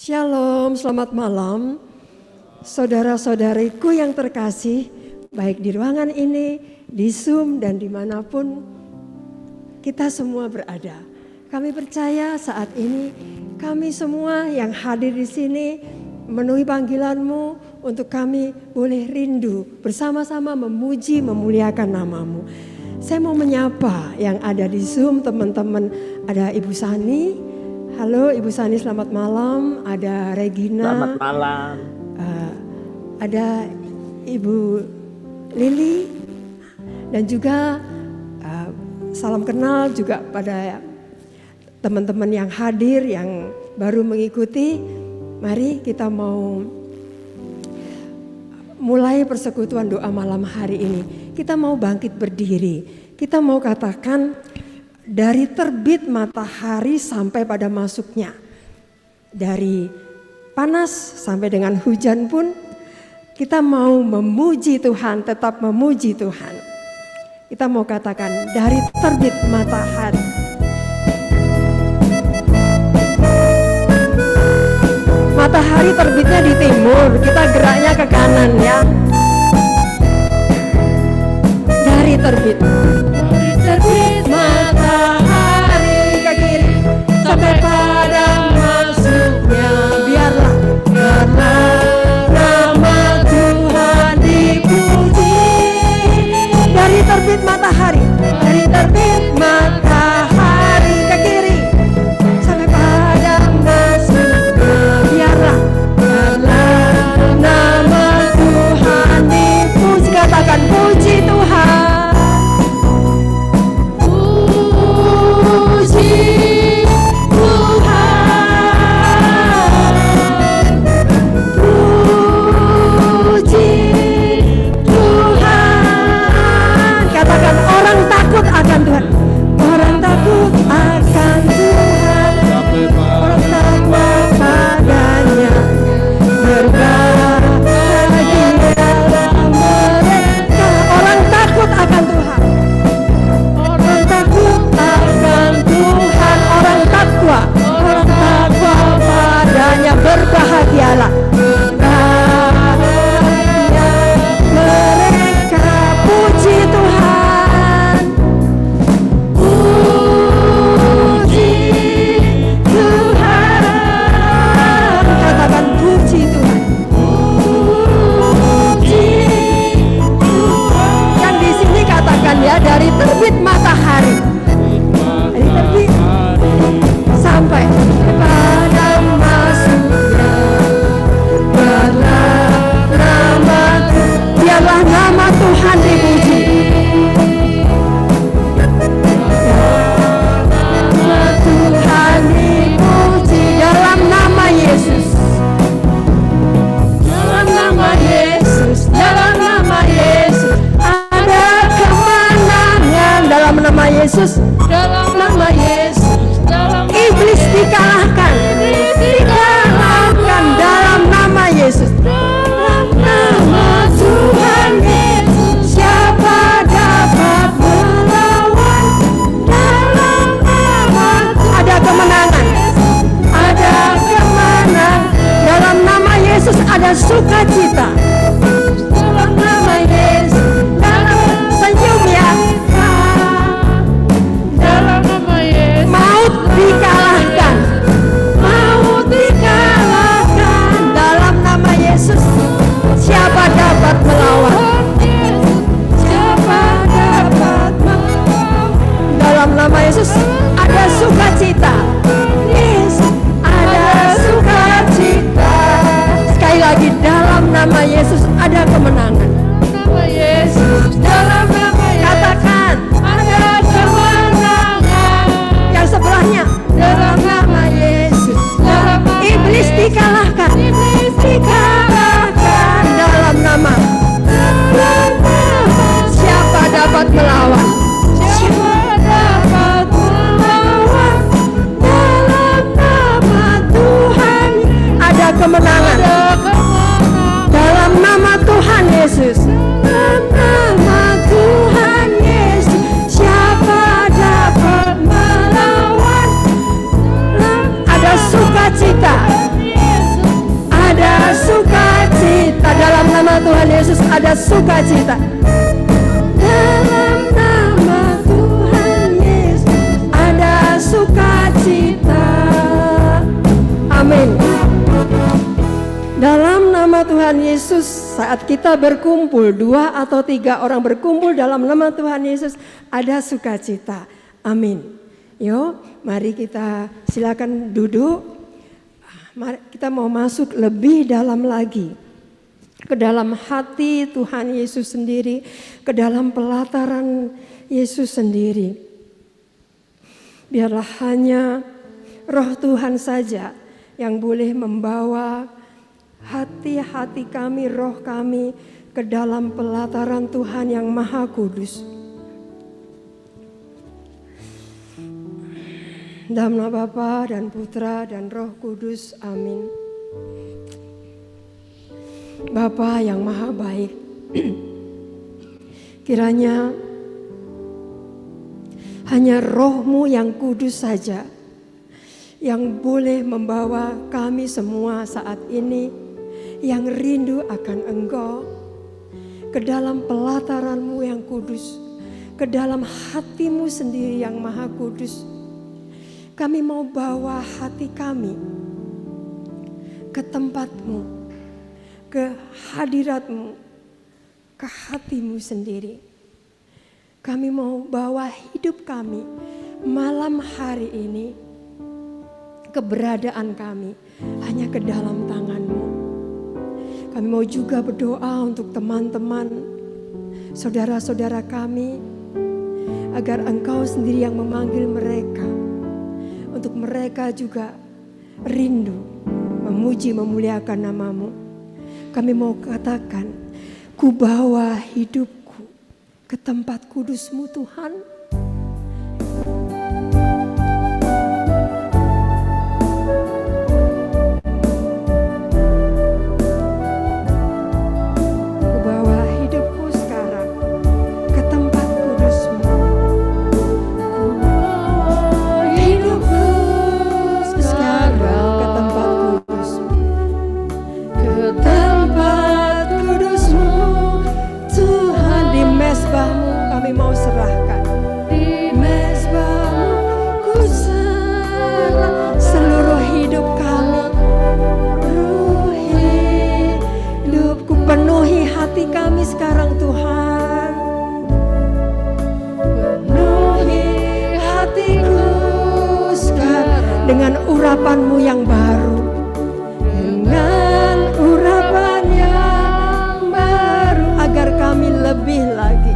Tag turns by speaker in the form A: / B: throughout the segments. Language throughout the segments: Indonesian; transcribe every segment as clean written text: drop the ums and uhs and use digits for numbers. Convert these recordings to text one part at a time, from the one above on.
A: Shalom, selamat malam. Saudara-saudariku yang terkasih, baik di ruangan ini, di Zoom, dan dimanapun kita semua berada. Kami percaya saat ini kami semua yang hadir di sini memenuhi panggilan-Mu untuk kami boleh rindu bersama-sama memuji, memuliakan nama-Mu. Saya mau menyapa yang ada di Zoom, teman-teman. Ada Ibu Sani. Halo Ibu Sani, selamat malam. Ada Regina.
B: Selamat malam.
A: Ada Ibu Lili. Dan juga salam kenal juga pada teman-teman yang hadir, yang baru mengikuti. Mari kita mau mulai persekutuan doa malam hari ini. Kita mau bangkit berdiri. Kita mau katakan dari terbit matahari sampai pada masuknya. Dari panas sampai dengan hujan pun kita mau memuji Tuhan, tetap memuji Tuhan. Kita mau katakan dari terbit matahari. Matahari terbitnya di timur, kita geraknya ke kanan ya. Dari terbit matahari ke kiri sampai pada masuknya. Biarlah nama Tuhan dipuji. Dari terbit matahari, dari terbit matahari ke kiri sampai pada masuknya. Biarlah nama Tuhan dipuji. Katakan puji Tuhan. Akan Tuhan, orang takut akan Tuhan, orang takwa padanya, berbahagialah mereka. Orang takut akan Tuhan, orang takut akan Tuhan, orang takwa padanya, berbahagialah. Bahagia mereka, puji Tuhan. Dari terbit matahari, dari terbit sampai pada masuknya. Biarlah nama Tuhan dipuji. Nama Tuhan dipuji dalam nama Yesus. Dalam nama Yesus, dalam nama Yesus. Dalam nama Yesus, dalam nama Yesus, iblis dikalahkan, dalam nama Yesus, dalam nama Tuhan Yesus. Siapa dapat melawan? Dalam nama ada kemenangan, ada kemenangan. Dalam nama Yesus ada sukacita. Dalam nama Yesus, dalam senyum ya. sukacita. Dalam nama Tuhan Yesus ada sukacita. Amin. Dalam nama Tuhan Yesus, saat kita berkumpul, 2 atau 3 orang berkumpul dalam nama Tuhan Yesus, ada sukacita. Amin. Yo, mari kita silakan duduk. Mari kita mau masuk lebih dalam lagi ke dalam hati Tuhan Yesus sendiri, ke dalam pelataran Yesus sendiri. Biarlah hanya Roh Tuhan saja yang boleh membawa hati-hati kami, roh kami ke dalam pelataran Tuhan yang Maha Kudus. Dalam nama Bapa dan Putra dan Roh Kudus, amin. Bapa yang Maha Baik, kiranya hanya Roh-Mu yang kudus saja yang boleh membawa kami semua saat ini yang rindu akan Engkau ke dalam pelataran-Mu yang kudus, ke dalam hati-Mu sendiri yang Maha Kudus. Kami mau bawa hati kami ke tempat-Mu, ke hadirat-Mu, ke hati-Mu sendiri. Kami mau bawa hidup kami malam hari ini, keberadaan kami hanya ke dalam tangan-Mu. Kami mau juga berdoa untuk teman-teman, saudara-saudara kami, agar Engkau sendiri yang memanggil mereka, untuk mereka juga rindu memuji memuliakan nama-Mu. Kami mau katakan, ku bawa hidupku ke tempat kudus-Mu Tuhan. Kami mau serahkan di mezbah-Mu, ku serah seluruh hidup kami. Ruh hidupku penuhi hati kami sekarang Tuhan. Penuhi hatiku sekarang dengan urapan-Mu yang baru, dengan urapan yang baru, agar kami lebih lagi,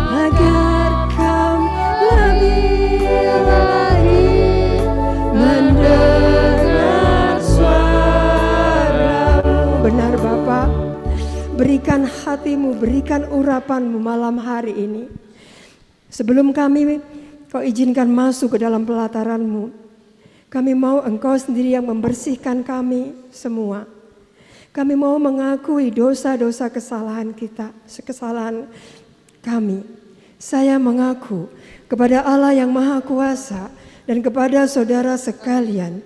A: agar kami lebih lagi mendengar suara-Mu. Benar Bapa, berikan hati-Mu, berikan urapan-Mu malam hari ini. Sebelum kami Kau izinkan masuk ke dalam pelataran-Mu, kami mau Engkau sendiri yang membersihkan kami semua. Kami mau mengakui dosa-dosa kesalahan kita, kesalahan kami. Saya mengaku kepada Allah yang Maha Kuasa dan kepada saudara sekalian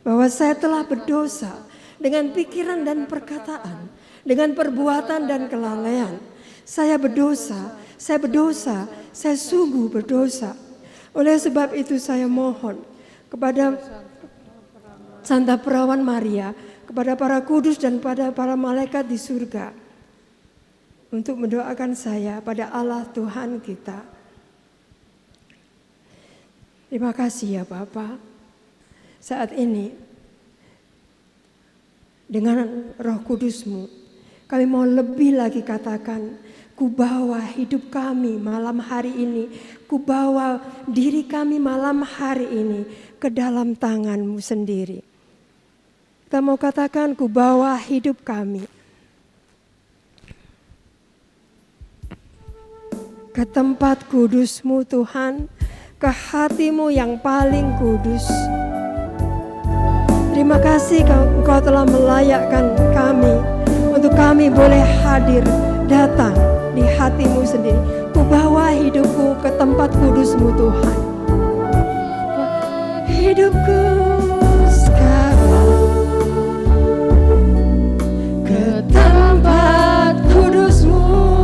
A: bahwa saya telah berdosa dengan pikiran dan perkataan, dengan perbuatan dan kelalaian. Saya berdosa, saya sungguh berdosa. Oleh sebab itu saya mohon kepada Santa Perawan Maria, kepada para kudus dan pada para malaikat di surga, untuk mendoakan saya pada Allah Tuhan kita. Terima kasih ya Bapa. Saat ini dengan Roh Kudus-Mu, kami mau lebih lagi katakan, ku bawa hidup kami malam hari ini, ku bawa diri kami malam hari ini ke dalam tangan-Mu sendiri. Kita mau katakan, ku bawa hidup kami ke tempat kudus-Mu Tuhan, ke hati-Mu yang paling kudus. Terima kasih Engkau telah melayakkan kami, untuk kami boleh hadir, datang di hati-Mu sendiri. Ku bawa hidupku ke tempat kudus-Mu Tuhan. Hidupku sekarang ke tempat kudus-Mu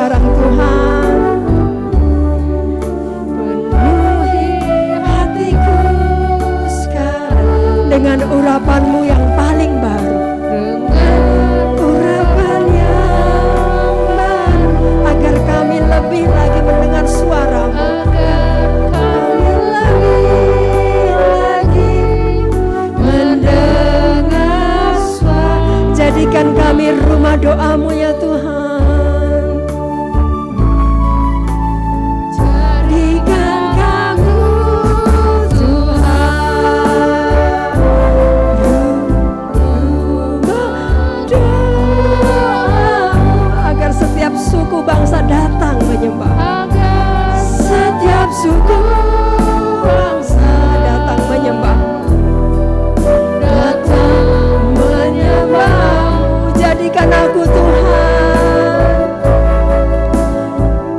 A: sekarang Tuhan. Penuhi hatiku sekarang dengan urapan-Mu yang paling baru. Urapan yang baru agar kami lebih lagi mendengar suara-Mu. Kami lebih lagi mendengar suara. Jadikan kami rumah doa-Mu ya Tuhan. Jadikan kami Tuhan rumah doa-Mu, agar setiap suku bangsa datang menyembah. Setiap suku bangsa datang menyembah. Datang menyembah-Mu. Jadikan aku Tuhan,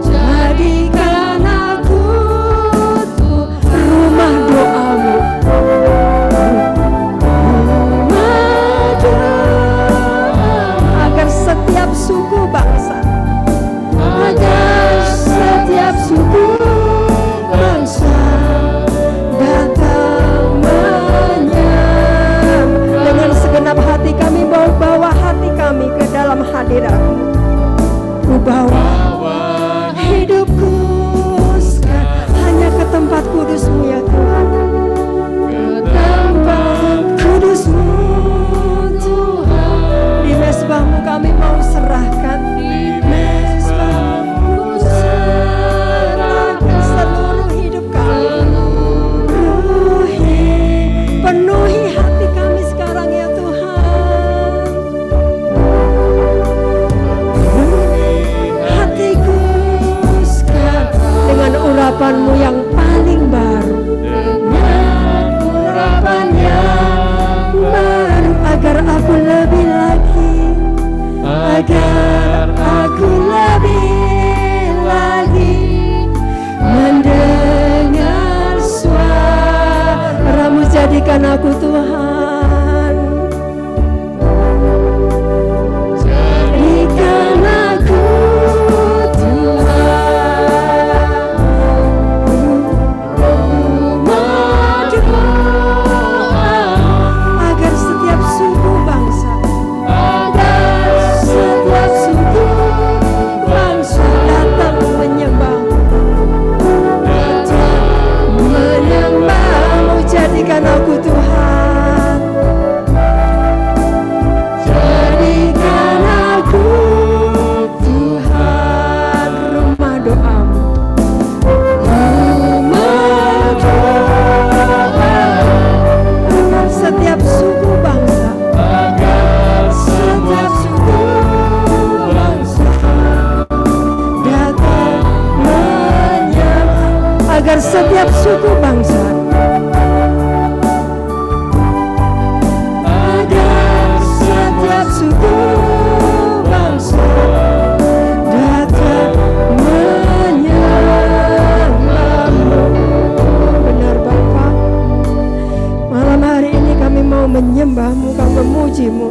A: jadikan aku Tuhan rumah doa-Mu. Rumah doa-Mu, agar setiap suku bangsa, agar setiap suku bangsa datang menyembah. Dengan segenap hati kami bawa hati kami ke dalam hadirat-Mu. Ku bawa hidupku sekarang hanya ke tempat kudus-Mu ya Tuhan. Ke tempat kudus-Mu Tuhan. Di mezbah-Mu kami mau serahkan. Di mezbah-Mu serahkan seluruh hidup kami. Penuhi hati kami sekarang ya Tuhan. Hatiku sekarang dengan urapan-Mu yang paling baru. Dengan urapan yang baru agar aku lebih lagi, agar aku lebih lagi mendengar suara-Mu. Jadikan aku Tuhan, jadikan aku Tuhan rumah doa, agar setiap suku bangsa, agar setiap suku bangsa datang menyembah-Mu. Datang menyembah-Mu. Jadikan aku Tuhan, jadikan aku Tuhan rumah doa-Mu. Rumah doa, agar setiap suku bangsa, agar setiap suku bangsa datang menyembah, agar setiap suku bangsa, agar setiap suku bangsa datang menyembah-Mu. Benar Bapa, malam hari ini kami mau menyembah-Mu, kami memuji-Mu.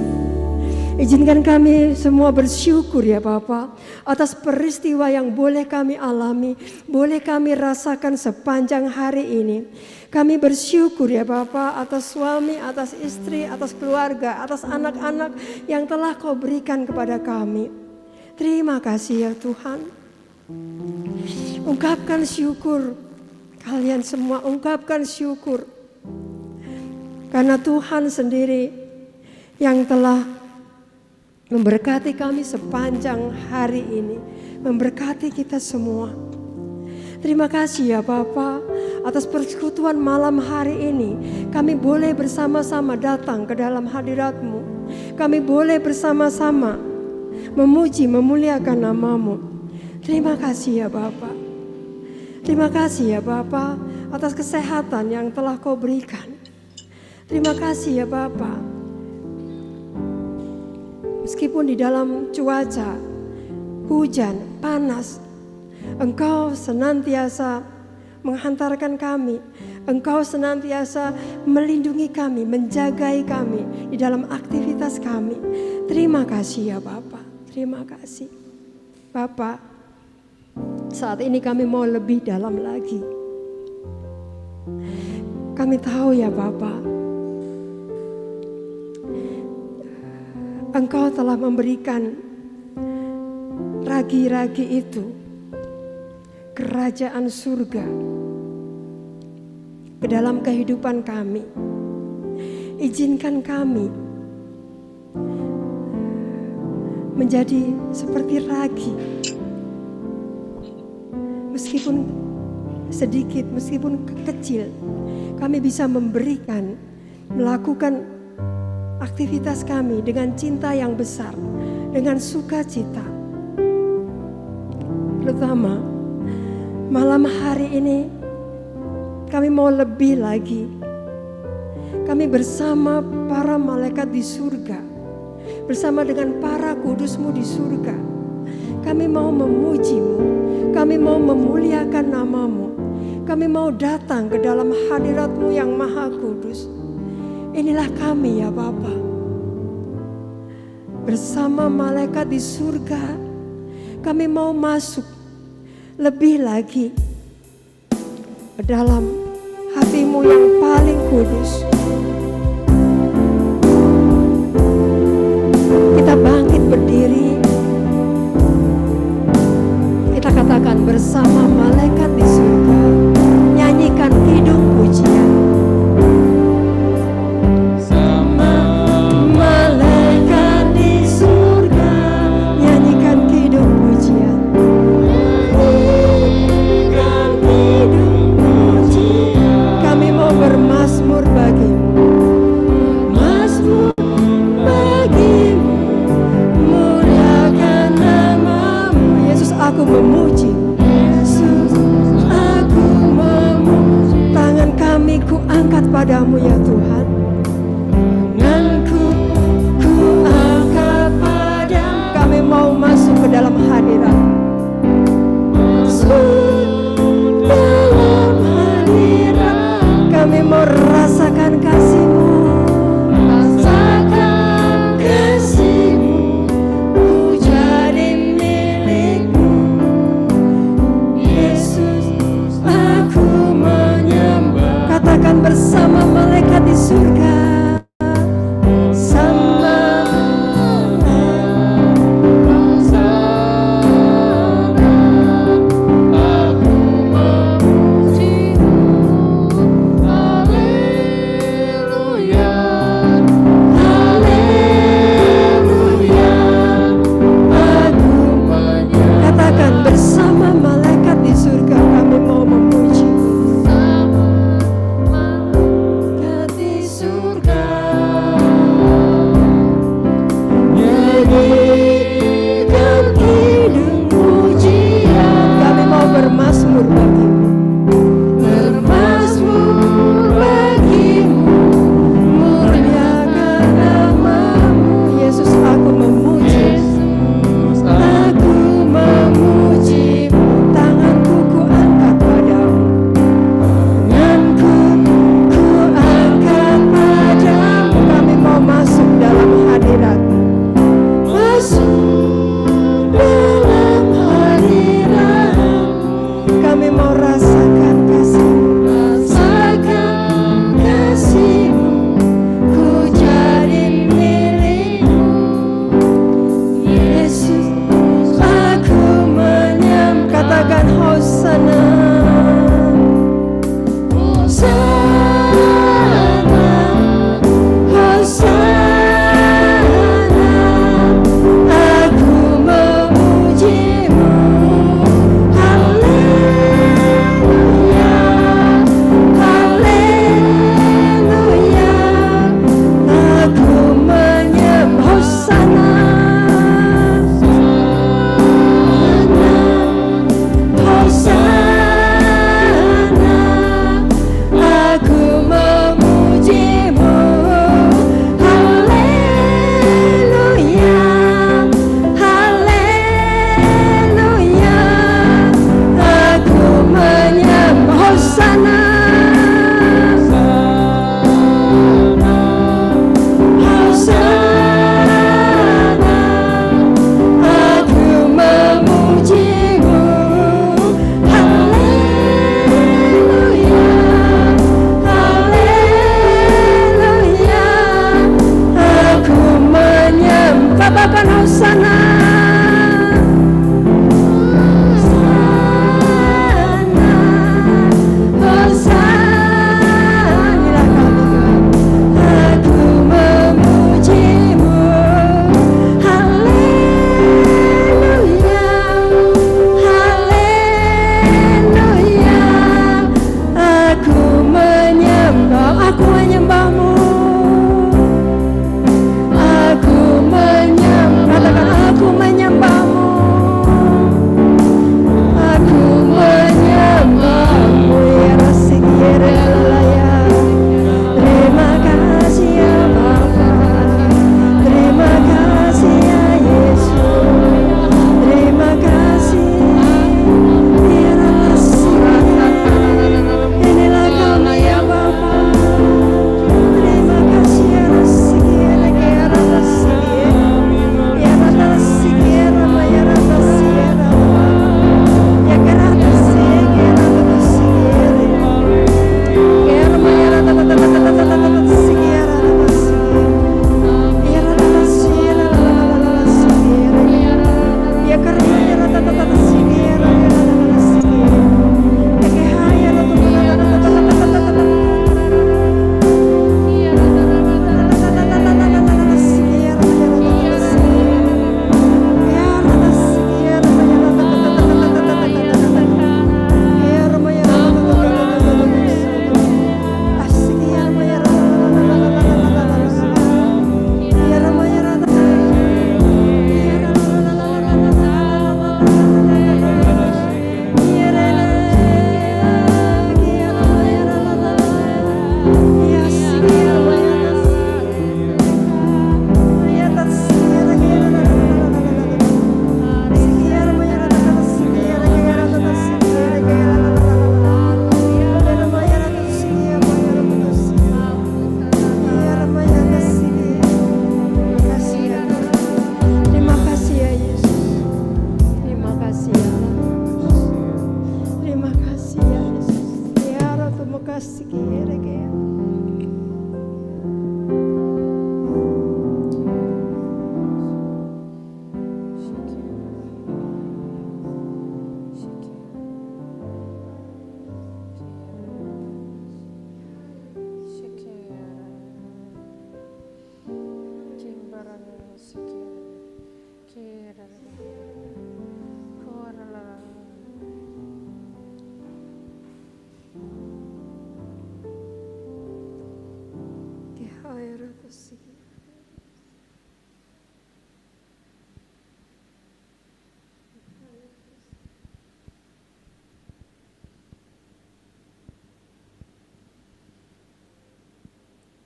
A: Izinkan kami semua bersyukur ya Bapa atas peristiwa yang boleh kami alami, boleh kami rasakan sepanjang hari ini. Kami bersyukur ya Bapa atas suami, atas istri, atas keluarga, atas anak-anak yang telah Kau berikan kepada kami. Terima kasih ya Tuhan. Ungkapkan syukur, kalian semua ungkapkan syukur. Karena Tuhan sendiri yang telah memberkati kami sepanjang hari ini, memberkati kita semua. Terima kasih ya Bapa atas persekutuan malam hari ini. Kami boleh bersama-sama datang ke dalam hadirat-Mu. Kami boleh bersama-sama memuji, memuliakan nama-Mu. Terima kasih ya Bapa. Terima kasih ya Bapa atas kesehatan yang telah Kau berikan. Terima kasih ya Bapa. Meskipun di dalam cuaca hujan, panas, Engkau senantiasa menghantarkan kami. Engkau senantiasa melindungi kami, menjagai kami di dalam aktivitas kami. Terima kasih ya Bapa. Terima kasih. Bapa, saat ini kami mau lebih dalam lagi. Kami tahu ya Bapa, Engkau telah memberikan ragi-ragi itu, kerajaan surga, ke dalam kehidupan kami. Izinkan kami menjadi seperti ragi, meskipun sedikit, meskipun kecil, kami bisa memberikan, melakukan aktivitas kami dengan cinta yang besar, dengan sukacita. Terutama malam hari ini kami mau lebih lagi. Kami bersama para malaikat di surga, bersama dengan para kudus-Mu di surga. Kami mau memuji-Mu, kami mau memuliakan nama-Mu, kami mau datang ke dalam hadirat-Mu yang maha kudus. Inilah kami ya Bapa. Bersama malaikat di surga, kami mau masuk lebih lagi ke dalam hati-Mu yang paling kudus. Kita bangkit berdiri, kita katakan bersama malaikat di surga, nyanyikan kidung pujian. Sama malaikat di surga, nyanyikan kidung pujian. Nyanyikan kidung pujian. Kami mau bermazmur bagimu, mazmur bagimu, muliakan namamu. Yesus, aku memuji. Yesus, aku memuji. Tangan kami ku angkat padamu ya Tuhan. Tanganku ku angkat padamu. Kami mau masuk ke dalam hadirat. Masuk dalam hadirat. Kami mau rasakan kasih-Mu. Rasakan kasih-Mu. Ku jadi milik-Mu. Yesus, aku menyembah. Katakan bersama malaikat di surga. Sama aku memuji-Mu. Haleluya, haleluya, aku menyembah. Katakan bersama malaikat di surga, kami mau memuji. Malaikat di surga.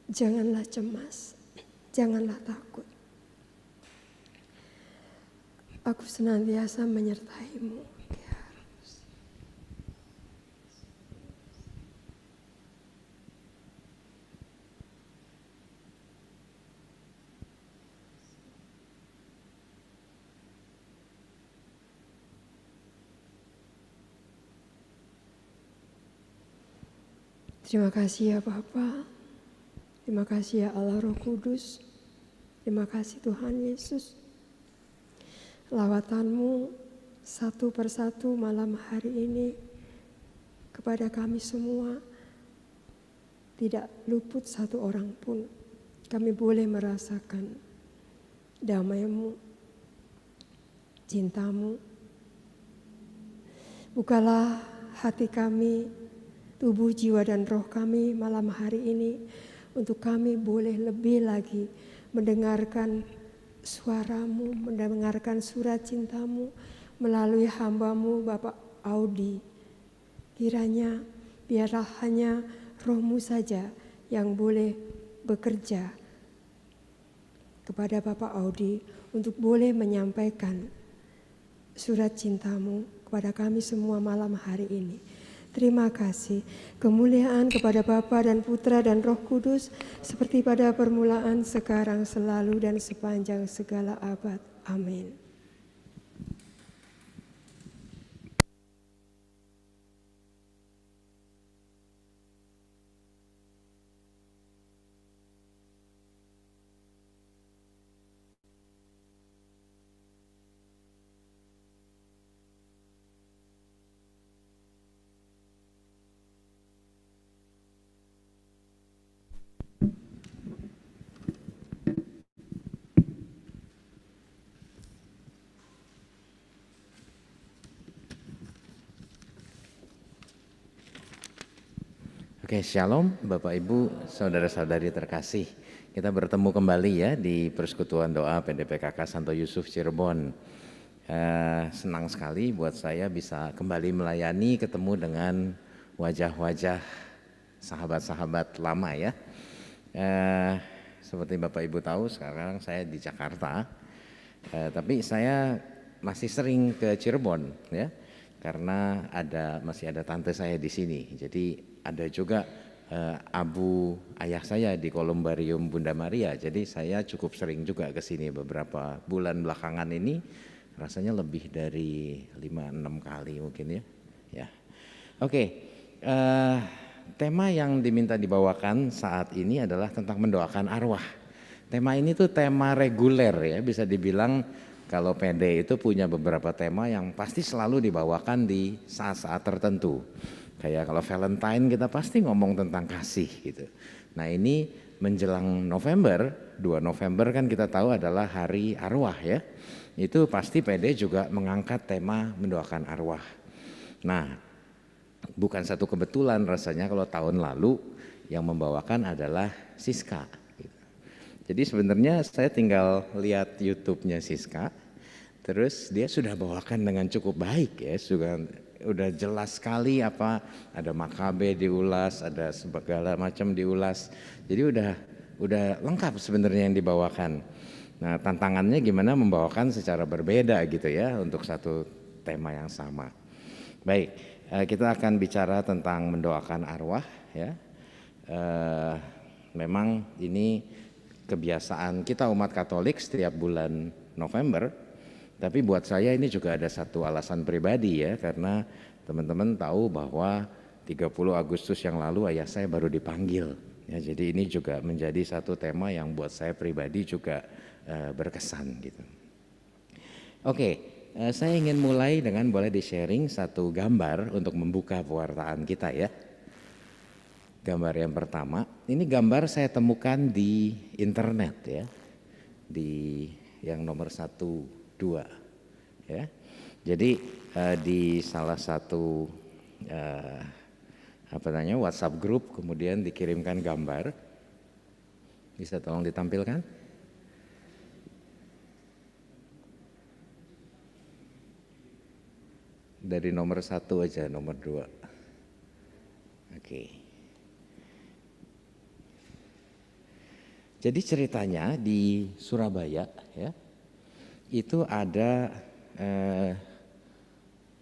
A: Janganlah cemas, janganlah takut. Aku senantiasa menyertai-Mu. Terima kasih ya Bapa, terima kasih ya Allah Roh Kudus, terima kasih Tuhan Yesus. Lawatan-Mu satu persatu malam hari ini kepada kami semua, tidak luput satu orang pun. Kami boleh merasakan damai-Mu, cinta-Mu. Bukalah hati kami, tubuh, jiwa, dan roh kami malam hari ini untuk kami boleh lebih lagi mendengarkan suara-Mu, mendengarkan surat cinta-Mu melalui hamba-Mu Bapak Audi. Kiranya biarlah hanya Roh-Mu saja yang boleh bekerja kepada Bapak Audi untuk boleh menyampaikan surat cinta-Mu kepada kami semua malam hari ini. Terima kasih. Kemuliaan kepada Bapa dan Putra dan Roh Kudus seperti pada permulaan, sekarang, selalu, dan sepanjang segala abad. Amin.
B: Oke, shalom Bapak Ibu, saudara-saudari terkasih. Kita bertemu kembali ya di Persekutuan Doa PDPKK Santo Yusuf Cirebon. Senang sekali buat saya bisa kembali melayani, ketemu dengan wajah-wajah sahabat-sahabat lama ya. Seperti Bapak Ibu tahu sekarang saya di Jakarta, tapi saya masih sering ke Cirebon ya, karena masih ada tante saya di sini. Jadi ada juga abu ayah saya di Kolumbarium Bunda Maria. Jadi saya cukup sering juga ke sini beberapa bulan belakangan ini. Rasanya lebih dari 5-6 kali mungkin ya. Ya. Oke. Tema yang diminta dibawakan saat ini adalah tentang mendoakan arwah. Tema ini tuh tema reguler ya, bisa dibilang kalau PD itu punya beberapa tema yang pasti selalu dibawakan di saat-saat tertentu. Kayak kalau Valentine kita pasti ngomong tentang kasih gitu. Nah ini menjelang November, 2 November kan kita tahu adalah hari arwah ya. Itu pasti PD juga mengangkat tema mendoakan arwah. Nah bukan satu kebetulan rasanya kalau tahun lalu yang membawakan adalah Siska. Gitu. Jadi sebenarnya saya tinggal lihat YouTube-nya Siska. Terus dia sudah bawakan dengan cukup baik ya, udah jelas sekali apa, ada Makabe diulas, ada segala macam diulas. Jadi udah lengkap sebenarnya yang dibawakan. Nah, tantangannya gimana membawakan secara berbeda gitu ya untuk satu tema yang sama. Baik, kita akan bicara tentang mendoakan arwah ya. Memang ini kebiasaan kita umat Katolik setiap bulan November. Tapi buat saya ini juga ada satu alasan pribadi ya, karena teman-teman tahu bahwa 30 Agustus yang lalu ayah saya baru dipanggil. Ya, jadi ini juga menjadi satu tema yang buat saya pribadi juga berkesan gitu. Oke, saya ingin mulai dengan boleh di-sharing satu gambar untuk membuka pewartaan kita ya. Gambar yang pertama, ini gambar saya temukan di internet ya, di yang nomor 1-2 ya. Jadi di salah satu WhatsApp group kemudian dikirimkan gambar. Bisa tolong ditampilkan? Dari nomor 1 aja, nomor 2. Oke. Jadi ceritanya di Surabaya ya, itu ada,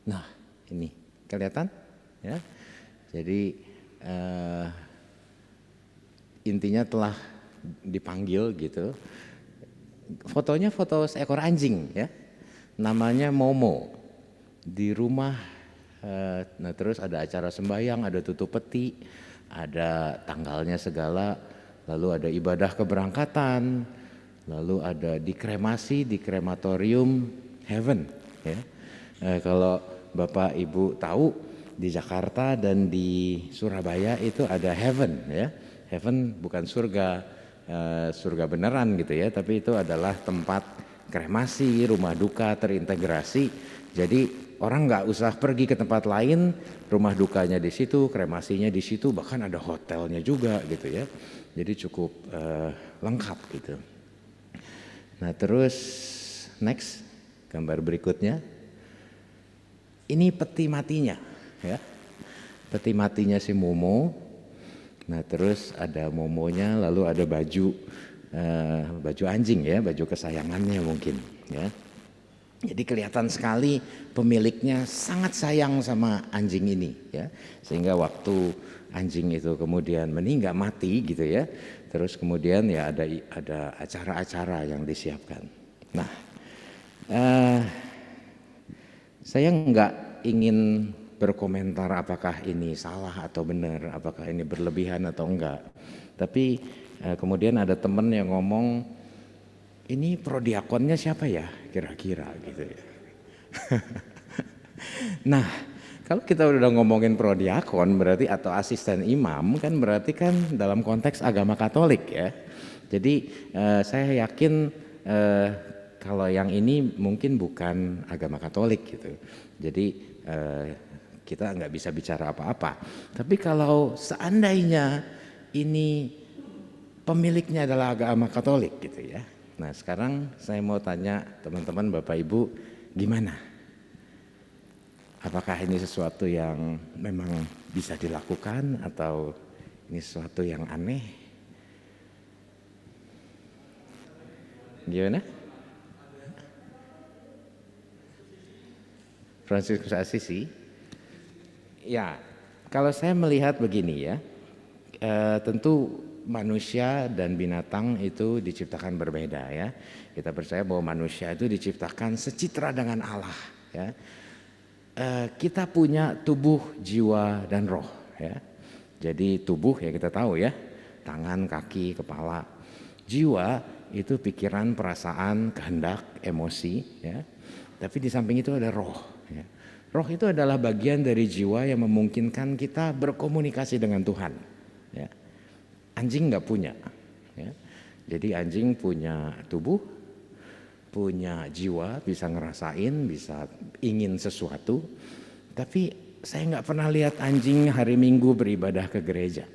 B: nah ini kelihatan ya. Jadi intinya telah dipanggil gitu. Fotonya foto seekor anjing ya, namanya Momo di rumah. Nah terus ada acara sembahyang, ada tutup peti, ada tanggalnya segala, lalu ada ibadah keberangkatan, lalu ada dikremasi di krematorium Heaven ya. Kalau Bapak Ibu tahu di Jakarta dan di Surabaya itu ada Heaven ya. Heaven bukan surga, surga beneran gitu ya, tapi itu adalah tempat kremasi, rumah duka terintegrasi. Jadi orang nggak usah pergi ke tempat lain, rumah dukanya di situ, kremasinya di situ, bahkan ada hotelnya juga gitu ya. Jadi cukup lengkap gitu. Nah terus next gambar berikutnya, ini peti matinya ya, peti matinya si Momo. Nah terus ada Momonya, lalu ada baju baju anjing ya, baju kesayangannya mungkin ya. Jadi kelihatan sekali pemiliknya sangat sayang sama anjing ini ya, sehingga waktu anjing itu kemudian meninggal mati gitu ya, terus kemudian ya ada acara-acara yang disiapkan. Nah saya nggak ingin berkomentar apakah ini salah atau benar, apakah ini berlebihan atau enggak, tapi kemudian ada teman yang ngomong, ini prodiakonnya siapa ya kira-kira gitu ya. Nah kalau kita udah ngomongin prodiakon berarti atau asisten imam kan berarti kan dalam konteks agama Katolik ya. Jadi saya yakin kalau yang ini mungkin bukan agama Katolik gitu. Jadi kita nggak bisa bicara apa-apa. Tapi kalau seandainya ini pemiliknya adalah agama Katolik gitu ya. Nah sekarang saya mau tanya teman-teman Bapak Ibu, gimana? Apakah ini sesuatu yang memang bisa dilakukan atau ini sesuatu yang aneh? Gimana? Fransiskus Assisi? Ya, kalau saya melihat begini ya, tentu manusia dan binatang itu diciptakan berbeda ya. Kita percaya bahwa manusia itu diciptakan secitra dengan Allah ya. Kita punya tubuh, jiwa dan roh ya. Jadi tubuh ya kita tahu ya, tangan, kaki, kepala. Jiwa itu pikiran, perasaan, kehendak, emosi ya. Tapi di samping itu ada roh ya. Roh itu adalah bagian dari jiwa yang memungkinkan kita berkomunikasi dengan Tuhan ya. Anjing nggak punya ya. Jadi anjing punya tubuh, punya jiwa, bisa ngerasain, bisa ingin sesuatu. Tapi saya nggak pernah lihat anjing hari Minggu beribadah ke gereja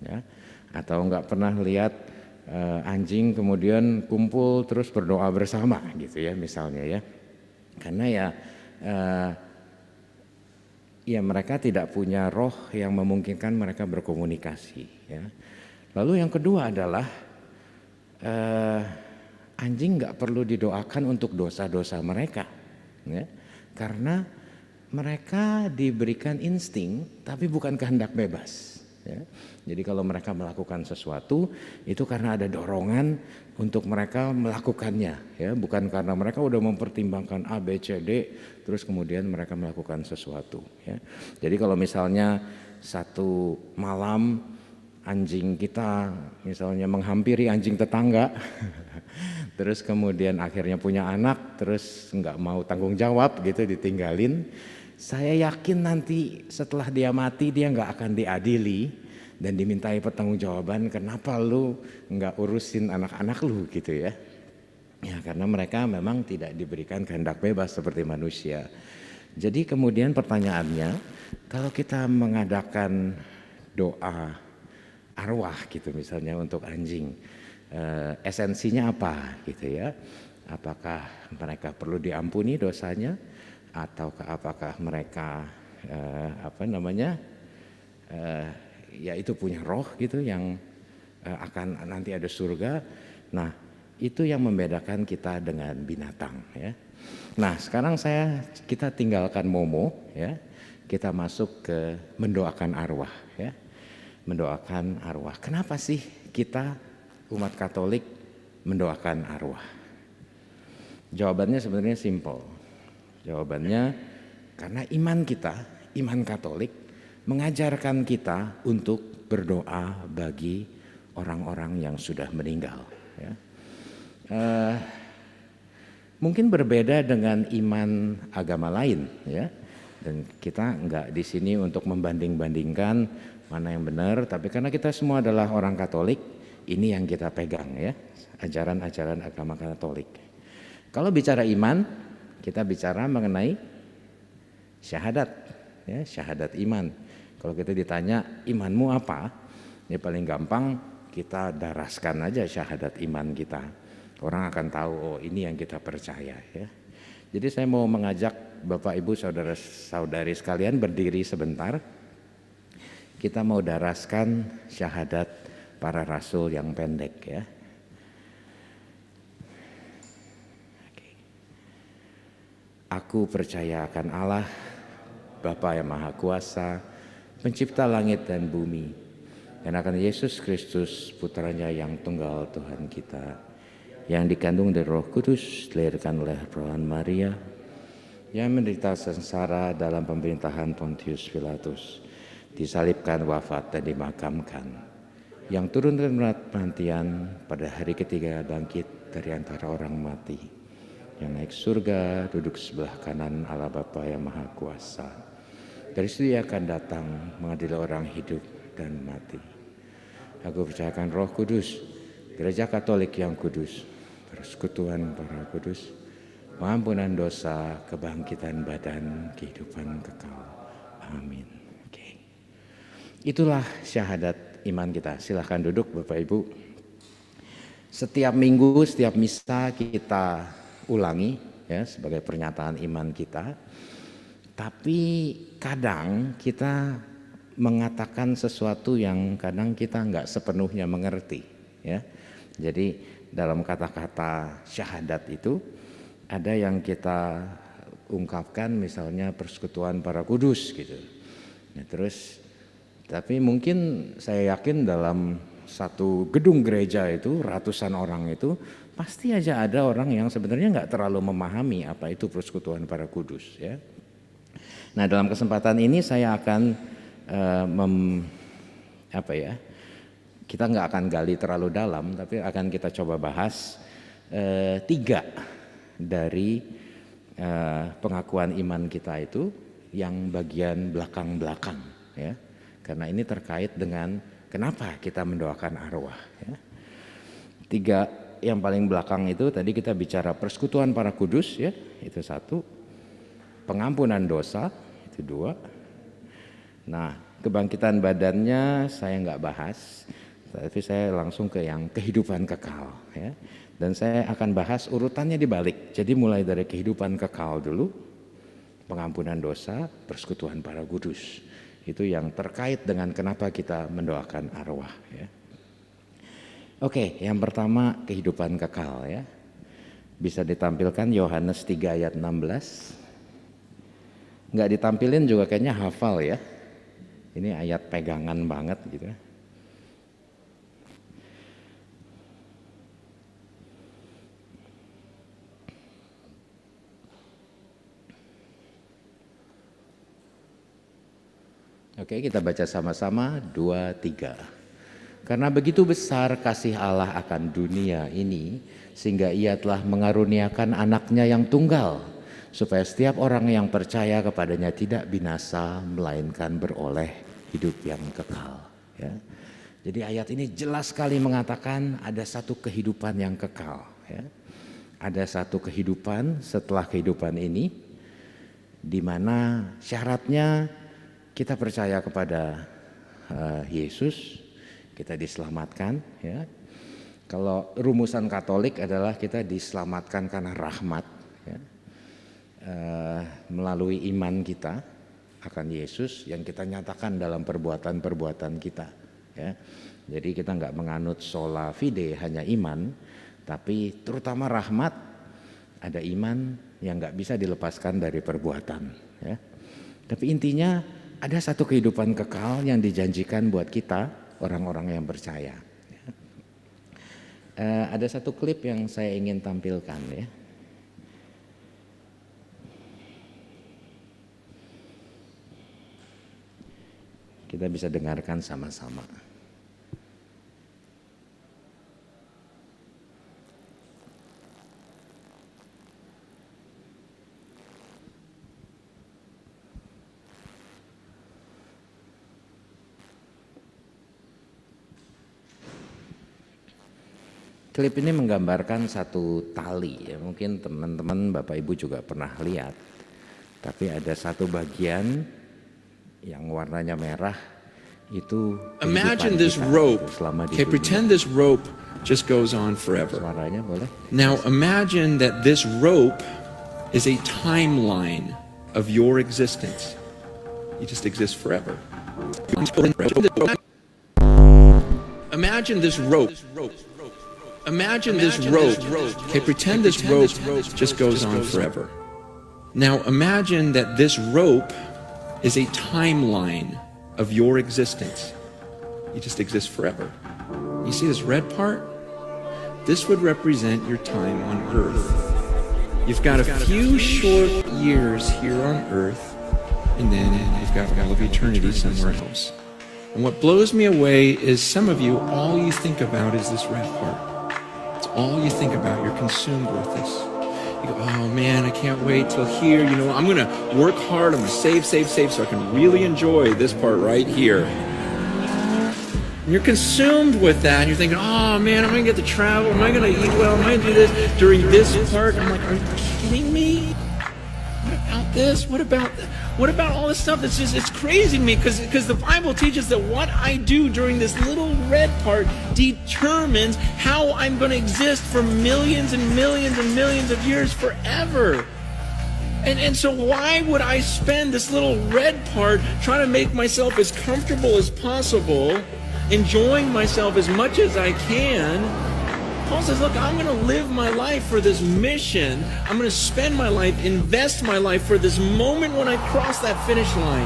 B: ya. Atau nggak pernah lihat anjing kemudian kumpul terus berdoa bersama gitu ya misalnya ya. Karena ya mereka tidak punya roh yang memungkinkan mereka berkomunikasi ya. Lalu yang kedua adalah anjing nggak perlu didoakan untuk dosa-dosa mereka ya. Karena mereka diberikan insting tapi bukan kehendak bebas ya. Jadi kalau mereka melakukan sesuatu itu karena ada dorongan untuk mereka melakukannya ya, bukan karena mereka udah mempertimbangkan A, B, C, D terus kemudian mereka melakukan sesuatu ya. Jadi kalau misalnya satu malam anjing kita misalnya menghampiri anjing tetangga terus kemudian akhirnya punya anak terus nggak mau tanggung jawab gitu, ditinggalin, saya yakin nanti setelah dia mati dia nggak akan diadili dan dimintai pertanggungjawaban kenapa lu nggak urusin anak-anak lu gitu ya. Ya karena mereka memang tidak diberikan kehendak bebas seperti manusia. Jadi kemudian pertanyaannya, kalau kita mengadakan doa arwah gitu misalnya untuk anjing, esensinya apa gitu ya? Apakah mereka perlu diampuni dosanya, atau apakah mereka ya itu punya roh gitu yang akan nanti ada surga. Nah, itu yang membedakan kita dengan binatang ya. Nah, sekarang kita tinggalkan Momo ya. Kita masuk ke mendoakan arwah ya. Mendoakan arwah. Kenapa sih kita umat Katolik mendoakan arwah? Jawabannya sebenarnya simpel. Jawabannya karena iman kita, iman Katolik mengajarkan kita untuk berdoa bagi orang-orang yang sudah meninggal ya. Mungkin berbeda dengan iman agama lain ya. Dan kita enggak di sini untuk membanding-bandingkan mana yang benar, tapi karena kita semua adalah orang Katolik, ini yang kita pegang ya, ajaran-ajaran agama Katolik. Kalau bicara iman, kita bicara mengenai syahadat ya, syahadat iman. Kalau kita ditanya imanmu apa? Ya paling gampang kita daraskan aja syahadat iman kita. Orang akan tahu oh ini yang kita percaya ya. Jadi saya mau mengajak Bapak Ibu saudara-saudari sekalian berdiri sebentar. Kita mau daraskan syahadat para rasul yang pendek ya. Aku percaya akan Allah, Bapa yang Maha Kuasa, Pencipta langit dan bumi, dan akan Yesus Kristus, putranya yang tunggal Tuhan kita, yang dikandung dari Roh Kudus, dilahirkan oleh perawan Maria, yang menderita sengsara dalam pemerintahan Pontius Pilatus, disalibkan, wafat dan dimakamkan, yang turun dari kematian, pada hari ketiga bangkit dari antara orang mati, yang naik surga, duduk sebelah kanan Allah Bapa yang Maha Kuasa. Dari situ Ia akan datang mengadili orang hidup dan mati. Aku percayakan Roh Kudus, Gereja Katolik yang kudus, persekutuan para kudus, pengampunan dosa, kebangkitan badan, kehidupan kekal. Amin. Oke. Itulah syahadat iman kita. Silahkan duduk Bapak Ibu. Setiap minggu, setiap misa kita ulangi ya sebagai pernyataan iman kita. Tapi kadang kita mengatakan sesuatu yang kadang kita nggak sepenuhnya mengerti ya. Jadi dalam kata-kata syahadat itu ada yang kita ungkapkan misalnya persekutuan para kudus gitu. Nah, terus tapi mungkin saya yakin dalam satu gedung gereja itu ratusan orang itu pasti aja ada orang yang sebenarnya nggak terlalu memahami apa itu persekutuan para kudus ya. Nah dalam kesempatan ini saya akan kita nggak akan gali terlalu dalam, tapi akan kita coba bahas 3 dari pengakuan iman kita itu yang bagian belakang-belakang ya. Karena ini terkait dengan kenapa kita mendoakan arwah ya. 3 yang paling belakang itu tadi kita bicara persekutuan para kudus ya, itu 1. Pengampunan dosa itu 2. Nah, kebangkitan badannya saya nggak bahas, tapi saya langsung ke yang kehidupan kekal ya. Dan saya akan bahas urutannya dibalik. Jadi mulai dari kehidupan kekal dulu, pengampunan dosa, persekutuan para kudus. Itu yang terkait dengan kenapa kita mendoakan arwah ya. Oke, yang pertama kehidupan kekal ya. Bisa ditampilkan Yohanes 3 ayat 16. Nggak ditampilin juga kayaknya hafal ya. Ini ayat pegangan banget gitu. Oke, kita baca sama-sama 2, 3. Karena begitu besar kasih Allah akan dunia ini, sehingga Ia telah mengaruniakan anaknya yang tunggal, supaya setiap orang yang percaya kepadanya tidak binasa, melainkan beroleh hidup yang kekal. Ya. Jadi ayat ini jelas sekali mengatakan ada satu kehidupan yang kekal. Ya. Ada satu kehidupan setelah kehidupan ini, di mana syaratnya kita percaya kepada Yesus, kita diselamatkan. Ya. Kalau rumusan Katolik adalah kita diselamatkan karena rahmat. Ya. Melalui iman kita akan Yesus yang kita nyatakan dalam perbuatan-perbuatan kita ya. Jadi kita nggak menganut sola fide hanya iman, tapi terutama rahmat, ada iman yang nggak bisa dilepaskan dari perbuatan, ya. Tapi intinya ada satu kehidupan kekal yang dijanjikan buat kita orang-orang yang percaya. Ada satu klip yang saya ingin tampilkan, ya. Kita bisa dengarkan sama-sama. Klip ini menggambarkan satu tali, ya. Mungkin teman-teman Bapak Ibu juga pernah lihat. Tapi ada satu bagian yang warnanya merah itu
C: imagine this rope. Okay, pretend this rope just goes on forever.
B: Suaranya boleh?
C: Now imagine that this rope is a timeline of your existence. You just exist forever. Imagine this rope. Imagine this rope. Okay, pretend this rope just goes on forever. Now imagine that this rope is a timeline of your existence. You just exist forever. You see this red part? This would represent your time on earth. You've got a few short years here on earth, and then you've got all of eternity somewhere else. And what blows me away is some of you, all you think about is this red part. It's all you think about. You're consumed with this. You go, oh man, I can't wait till here. You know, I'm going to work hard. I'm going to save so I can really enjoy this part right here. And you're consumed with that. And you're thinking, oh man, am I going to get to travel? Am I going to eat well? Am I going to do this during this part? And I'm like, are you kidding me? What about this? What about all this stuff? That's just, it's crazy to me because the Bible teaches that what I do during this little red part determines how I'm going to exist for millions and millions and millions of years forever. And so why would I spend this little red part trying to make myself as comfortable as possible, enjoying myself as much as I can? Paul says, look, I'm going to live my life for this mission. I'm going to spend my life, invest my life for this moment when I cross that finish line.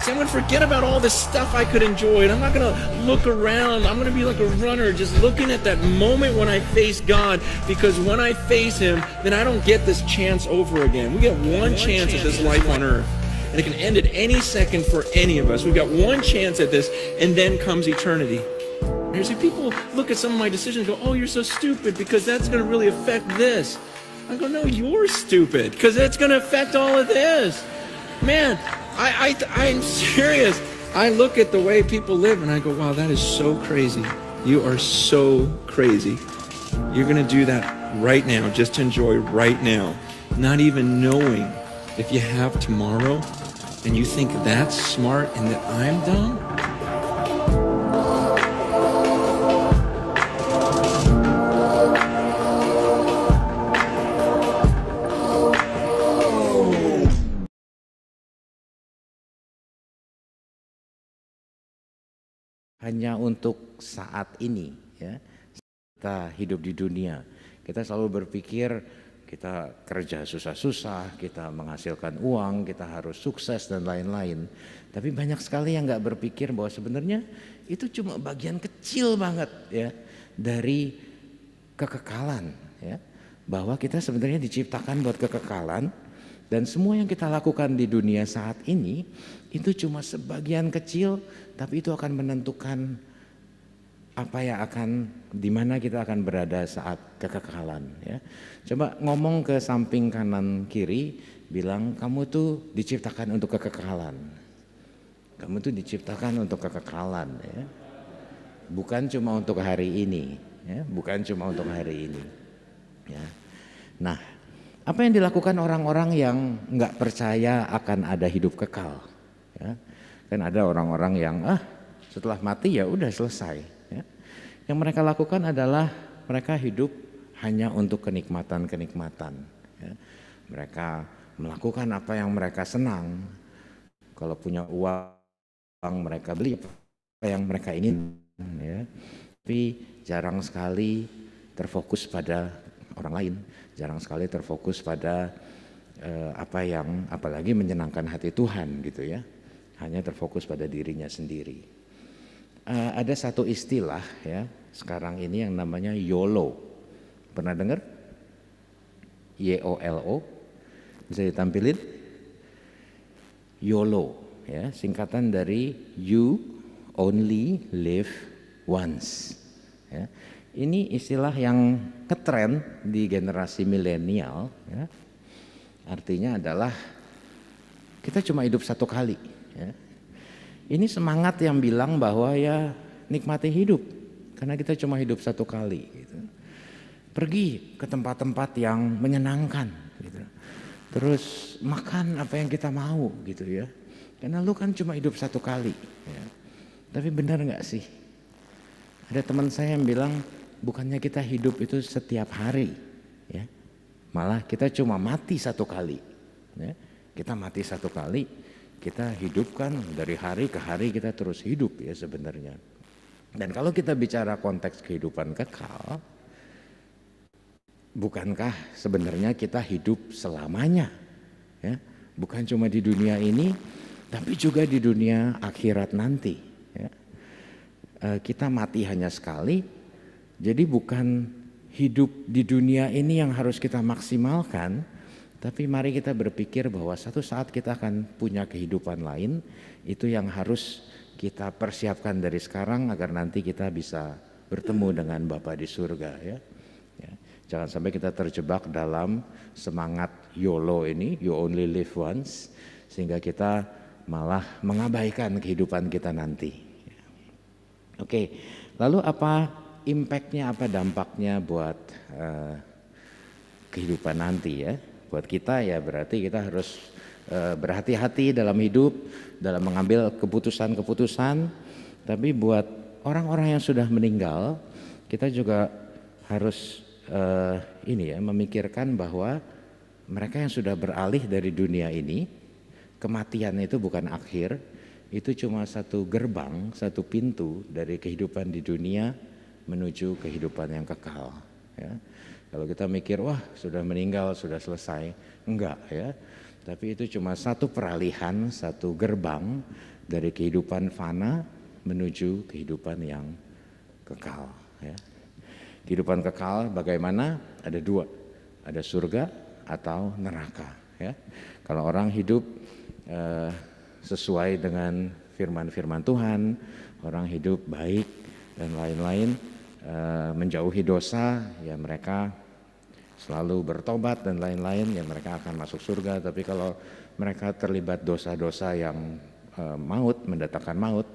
C: See, I'm going to forget about all this stuff I could enjoy, and I'm not going to look around. I'm going to be like a runner, just looking at that moment when I face God, because when I face Him, then I don't get this chance over again. We get one chance at this life on earth, and it can end at any second for any of us. We've got one chance at this, and then comes eternity. See, people look at some of my decisions and go, oh, you're so stupid because that's going to really affect this. I go, no, you're stupid because it's going to affect all of this. Man, I'm serious. I look at the way people live and I go, wow, that is so crazy. You are so crazy. You're going to do that right now, just to enjoy right now, not even knowing if you have tomorrow, and you think that's smart and that I'm dumb.
B: Hanya untuk saat ini, ya. Kita hidup di dunia, kita selalu berpikir kita kerja susah-susah, kita menghasilkan uang, kita harus sukses dan lain-lain. Tapi banyak sekali yang nggak berpikir bahwa sebenarnya itu cuma bagian kecil banget, ya, dari kekekalan, ya. Bahwa kita sebenarnya diciptakan buat kekekalan, dan semua yang kita lakukan di dunia saat ini itu cuma sebagian kecil, tapi itu akan menentukan apa yang akan, di mana kita akan berada saat kekekalan, ya. Coba ngomong ke samping kanan kiri, bilang kamu tuh diciptakan untuk kekekalan. Kamu tuh diciptakan untuk kekekalan, ya. Bukan cuma untuk hari ini, ya. Bukan cuma untuk hari ini, ya. Nah, apa yang dilakukan orang-orang yang nggak percaya akan ada hidup kekal, ya. Kan ada orang-orang yang setelah mati ya udah selesai, ya. Yang mereka lakukan adalah mereka hidup hanya untuk kenikmatan-kenikmatan, ya. Mereka melakukan apa yang mereka senang. Kalau punya uang mereka beli yang mereka ingin, ya. Tapi jarang sekali terfokus pada orang lain, jarang sekali terfokus pada apa yang apalagi menyenangkan hati Tuhan gitu ya. Hanya terfokus pada dirinya sendiri. Ada satu istilah ya sekarang ini yang namanya YOLO. Pernah dengar? YOLO. Bisa ditampilin? YOLO ya, singkatan dari You Only Live Once. Ya. Ini istilah yang ngetren di generasi milenial ya. Artinya adalah kita cuma hidup satu kali ya. Ini semangat yang bilang bahwa ya nikmati hidup karena kita cuma hidup satu kali gitu. Pergi ke tempat-tempat yang menyenangkan gitu. Terus makan apa yang kita mau gitu ya. Karena lu kan cuma hidup satu kali ya. Tapi benar nggak sih? Ada teman saya yang bilang bukannya kita hidup itu setiap hari ya. Malah kita cuma mati satu kali ya. Kita mati satu kali, kita hidupkan dari hari ke hari, kita terus hidup ya sebenarnya. Dan kalau kita bicara konteks kehidupan kekal, bukankah sebenarnya kita hidup selamanya ya? Bukan cuma di dunia ini, tapi juga di dunia akhirat nanti ya. Kita mati hanya sekali, jadi bukan hidup di dunia ini yang harus kita maksimalkan, tapi mari kita berpikir bahwa satu saat kita akan punya kehidupan lain, itu yang harus kita persiapkan dari sekarang agar nanti kita bisa bertemu dengan Bapa di surga ya. Ya. Jangan sampai kita terjebak dalam semangat YOLO ini, You Only Live Once, sehingga kita malah mengabaikan kehidupan kita nanti. Ya. Oke, lalu apa impactnya, apa dampaknya buat kehidupan nanti ya? Buat kita ya berarti kita harus berhati-hati dalam hidup, dalam mengambil keputusan-keputusan. Tapi buat orang-orang yang sudah meninggal, kita juga harus memikirkan bahwa mereka yang sudah beralih dari dunia ini, kematian itu bukan akhir, itu cuma satu gerbang, satu pintu dari kehidupan di dunia menuju kehidupan yang kekal ya. Kalau kita mikir wah sudah meninggal, sudah selesai, enggak ya. Tapi itu cuma satu peralihan, satu gerbang dari kehidupan fana menuju kehidupan yang kekal ya. Kehidupan kekal bagaimana? Ada dua, ada surga atau neraka ya. Kalau orang hidup sesuai dengan firman-firman Tuhan, orang hidup baik dan lain-lain, menjauhi dosa, ya mereka selalu bertobat dan lain-lain, ya mereka akan masuk surga. Tapi kalau mereka terlibat dosa-dosa yang maut, mendatangkan maut,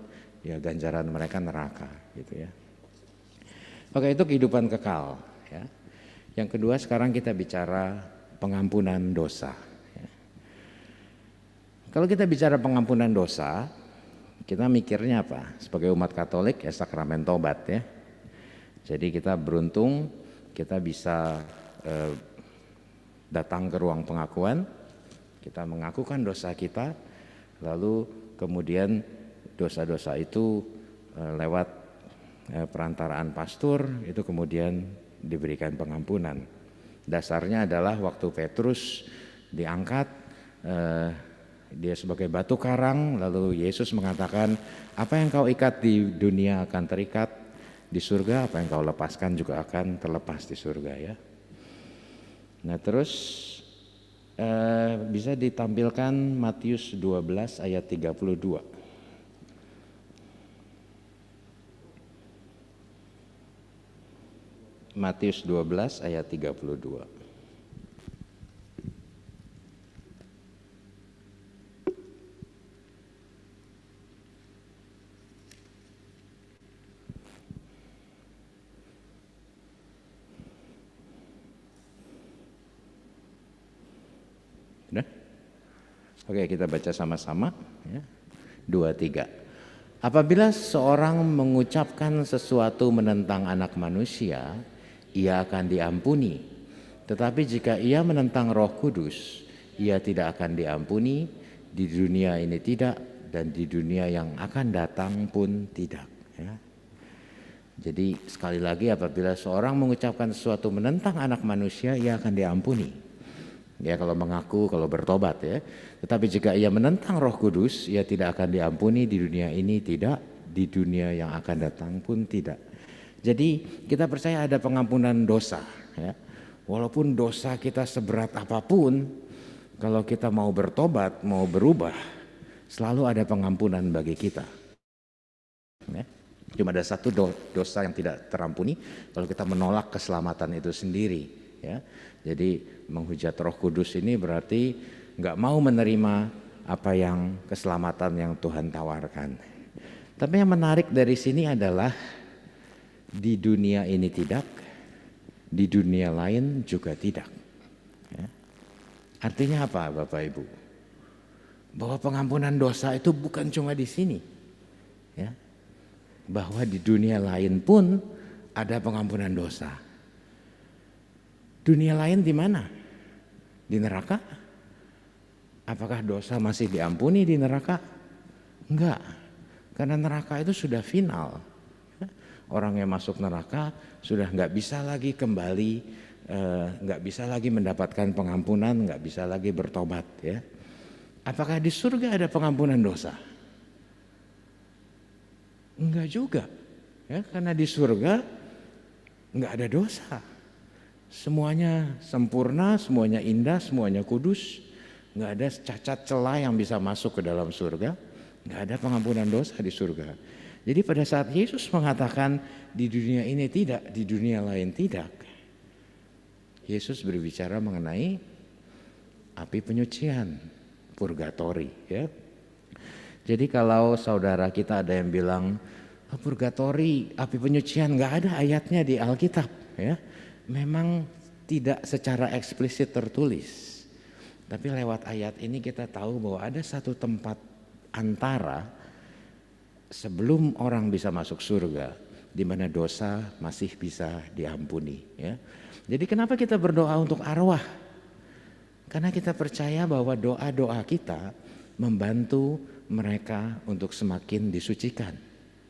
B: ya ganjaran mereka neraka gitu ya. Oke, itu kehidupan kekal ya. Yang kedua sekarang kita bicara pengampunan dosa ya. Kalau kita bicara pengampunan dosa, kita mikirnya apa? Sebagai umat Katolik ya sakramen tobat ya. Jadi kita beruntung kita bisa datang ke ruang pengakuan, kita mengakukan dosa kita, lalu kemudian dosa-dosa itu lewat perantaraan pastor itu kemudian diberikan pengampunan. Dasarnya adalah waktu Petrus diangkat, dia sebagai batu karang, lalu Yesus mengatakan apa yang kau ikat di dunia akan terikat di surga, apa yang kau lepaskan juga akan terlepas di surga ya. Nah terus bisa ditampilkan Matius 12 ayat 32. Matius 12 ayat 32. Sudah? Oke, kita baca sama-sama ya. 2, 3. Apabila seorang mengucapkan sesuatu menentang anak manusia, ia akan diampuni. Tetapi jika ia menentang Roh Kudus, ia tidak akan diampuni di dunia ini tidak dan di dunia yang akan datang pun tidak. Ya. Jadi sekali lagi apabila seorang mengucapkan sesuatu menentang anak manusia, ia akan diampuni. Ya kalau mengaku, kalau bertobat ya. Tetapi jika ia menentang Roh Kudus, ia tidak akan diampuni di dunia ini tidak, di dunia yang akan datang pun tidak. Jadi kita percaya ada pengampunan dosa ya. Walaupun dosa kita seberat apapun, kalau kita mau bertobat, mau berubah, selalu ada pengampunan bagi kita. Ya. Cuma ada satu dosa yang tidak terampuni, kalau kita menolak keselamatan itu sendiri. Ya. Jadi menghujat Roh Kudus ini berarti nggak mau menerima apa yang keselamatan yang Tuhan tawarkan. Tapi yang menarik dari sini adalah di dunia ini tidak, di dunia lain juga tidak. Ya. Artinya apa Bapak Ibu? Bahwa pengampunan dosa itu bukan cuma di sini. Ya. Bahwa di dunia lain pun ada pengampunan dosa. Dunia lain di mana? Di neraka? Apakah dosa masih diampuni di neraka? Enggak. Karena neraka itu sudah final. Orang yang masuk neraka sudah nggak bisa lagi kembali, nggak bisa lagi mendapatkan pengampunan, nggak bisa lagi bertobat. Ya. Apakah di surga ada pengampunan dosa? Enggak juga, ya, karena di surga nggak ada dosa. Semuanya sempurna, semuanya indah, semuanya kudus. Nggak ada cacat celah yang bisa masuk ke dalam surga. Nggak ada pengampunan dosa di surga. Jadi pada saat Yesus mengatakan di dunia ini tidak, di dunia lain tidak, Yesus berbicara mengenai api penyucian, purgatori. Ya. Jadi kalau saudara kita ada yang bilang purgatori, api penyucian, nggak ada ayatnya di Alkitab. Ya. Memang tidak secara eksplisit tertulis. Tapi lewat ayat ini kita tahu bahwa ada satu tempat antara sebelum orang bisa masuk surga, di mana dosa masih bisa diampuni. Ya. Jadi kenapa kita berdoa untuk arwah? Karena kita percaya bahwa doa-doa kita membantu mereka untuk semakin disucikan.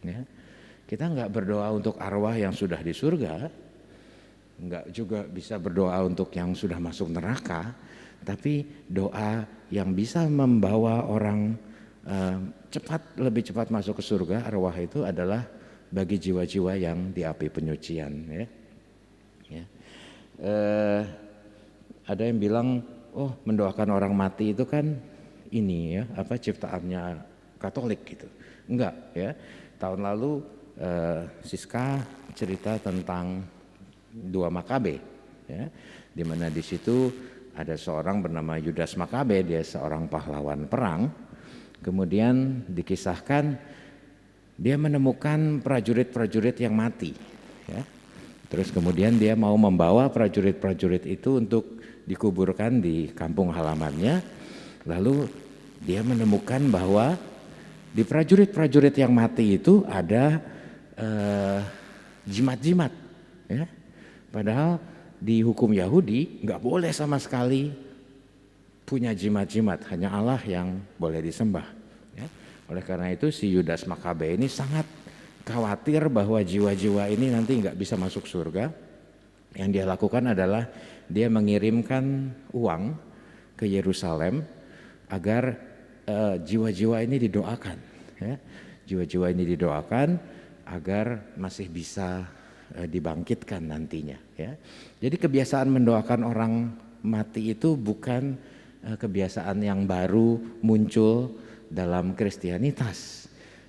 B: Ya. Kita nggak berdoa untuk arwah yang sudah di surga, nggak juga bisa berdoa untuk yang sudah masuk neraka, tapi doa yang bisa membawa orang lebih cepat masuk ke surga, arwah itu adalah bagi jiwa-jiwa yang di api penyucian. Ya. Ya. Ada yang bilang, oh mendoakan orang mati itu kan ini ya, apa ciptaannya Katolik gitu. Enggak ya. Tahun lalu Siska cerita tentang 2 Makabe, ya, di mana di situ ada seorang bernama Yudas Makabe, dia seorang pahlawan perang. Kemudian dikisahkan dia menemukan prajurit-prajurit yang mati. Ya. Terus kemudian dia mau membawa prajurit-prajurit itu untuk dikuburkan di kampung halamannya. Lalu dia menemukan bahwa di prajurit-prajurit yang mati itu ada jimat-jimat. Ya. Padahal di hukum Yahudi nggak boleh sama sekali punya jimat-jimat, hanya Allah yang boleh disembah. Ya. Oleh karena itu si Yudas Makabe ini sangat khawatir bahwa jiwa-jiwa ini nanti nggak bisa masuk surga. Yang dia lakukan adalah dia mengirimkan uang ke Yerusalem agar jiwa-jiwa ini didoakan. Ya. Jiwa-jiwa ini didoakan agar masih bisa dibangkitkan nantinya. Ya. Jadi kebiasaan mendoakan orang mati itu bukan kebiasaan yang baru muncul dalam Kristianitas.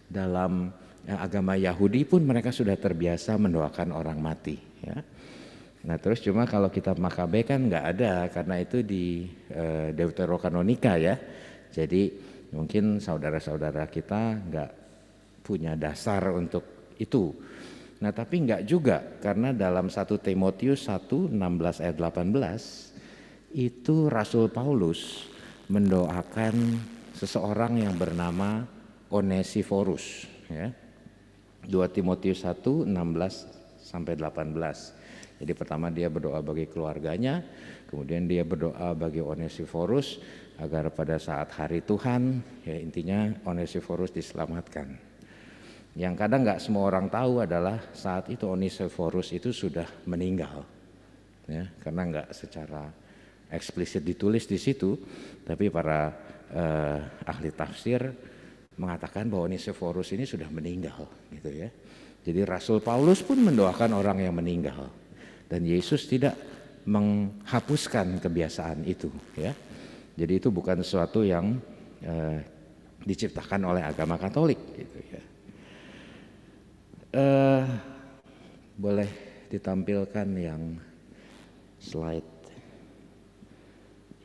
B: Dalam agama Yahudi pun mereka sudah terbiasa mendoakan orang mati. Ya. Nah terus cuma kalau kitab Makabe kan nggak ada, karena itu di Deuterokanonika ya. Jadi mungkin saudara-saudara kita nggak punya dasar untuk itu. Nah tapi enggak juga, karena dalam 1 Timotius 1, 16 ayat 18 itu Rasul Paulus mendoakan seseorang yang bernama Onesiforus. Ya. 2 Timotius 1, 16 sampai 18. Jadi pertama dia berdoa bagi keluarganya, kemudian dia berdoa bagi Onesiforus agar pada saat hari Tuhan, ya intinya Onesiforus diselamatkan. Yang kadang nggak semua orang tahu adalah saat itu Onesiforus itu sudah meninggal, ya, karena nggak secara eksplisit ditulis di situ, tapi para ahli tafsir mengatakan bahwa Onesiforus ini sudah meninggal, gitu ya. Jadi Rasul Paulus pun mendoakan orang yang meninggal, dan Yesus tidak menghapuskan kebiasaan itu, ya. Jadi itu bukan sesuatu yang diciptakan oleh agama Katolik, gitu ya. Boleh ditampilkan yang slide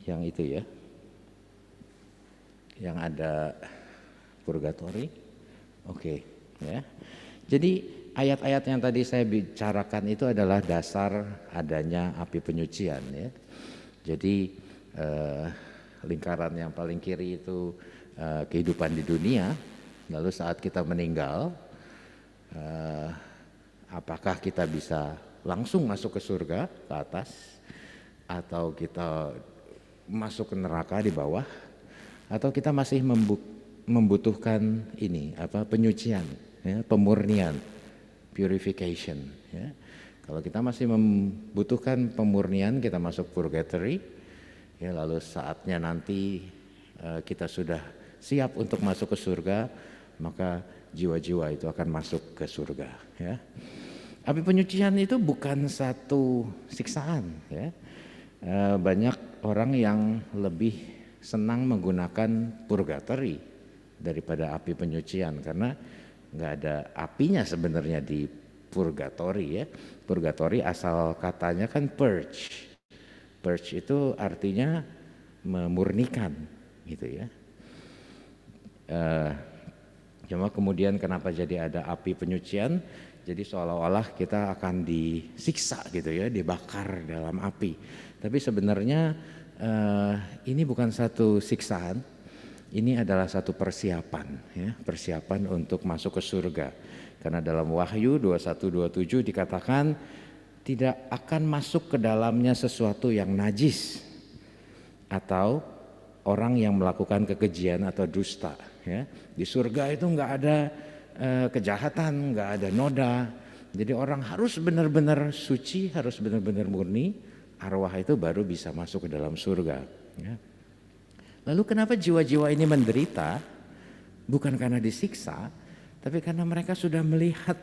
B: yang itu ya, yang ada purgatory. Oke, ya. Jadi ayat-ayat yang tadi saya bicarakan itu adalah dasar adanya api penyucian, ya. Jadi lingkaran yang paling kiri itu kehidupan di dunia. Lalu saat kita meninggal, apakah kita bisa langsung masuk ke surga ke atas, atau kita masuk ke neraka di bawah, atau kita masih membutuhkan ini penyucian, ya, pemurnian, purification, ya. Kalau kita masih membutuhkan pemurnian, kita masuk purgatory, ya, lalu saatnya nanti kita sudah siap untuk masuk ke surga, maka jiwa-jiwa itu akan masuk ke surga, ya. Api penyucian itu bukan satu siksaan, ya. Banyak orang yang lebih senang menggunakan purgatory daripada api penyucian, karena nggak ada apinya sebenarnya di purgatory, ya. Purgatory asal katanya kan purge. Purge itu artinya memurnikan, gitu ya. Cuma kemudian kenapa jadi ada api penyucian? Jadi seolah-olah kita akan disiksa, gitu ya, dibakar dalam api. Tapi sebenarnya ini bukan satu siksaan, ini adalah satu persiapan, ya, persiapan untuk masuk ke surga. Karena dalam Wahyu 21-27 dikatakan tidak akan masuk ke dalamnya sesuatu yang najis atau orang yang melakukan kekejian atau dusta, ya. Di surga itu nggak ada kejahatan, nggak ada noda. Jadi orang harus benar-benar suci, harus benar-benar murni, arwah itu baru bisa masuk ke dalam surga, ya. Lalu kenapa jiwa-jiwa ini menderita? Bukan karena disiksa, tapi karena mereka sudah melihat,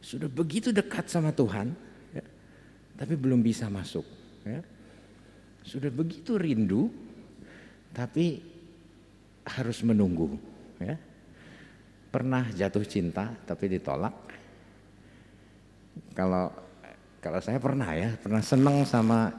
B: sudah begitu dekat sama Tuhan, ya, tapi belum bisa masuk, ya. Sudah begitu rindu, tapi harus menunggu, ya. Pernah jatuh cinta tapi ditolak? Kalau saya pernah, ya, pernah senang sama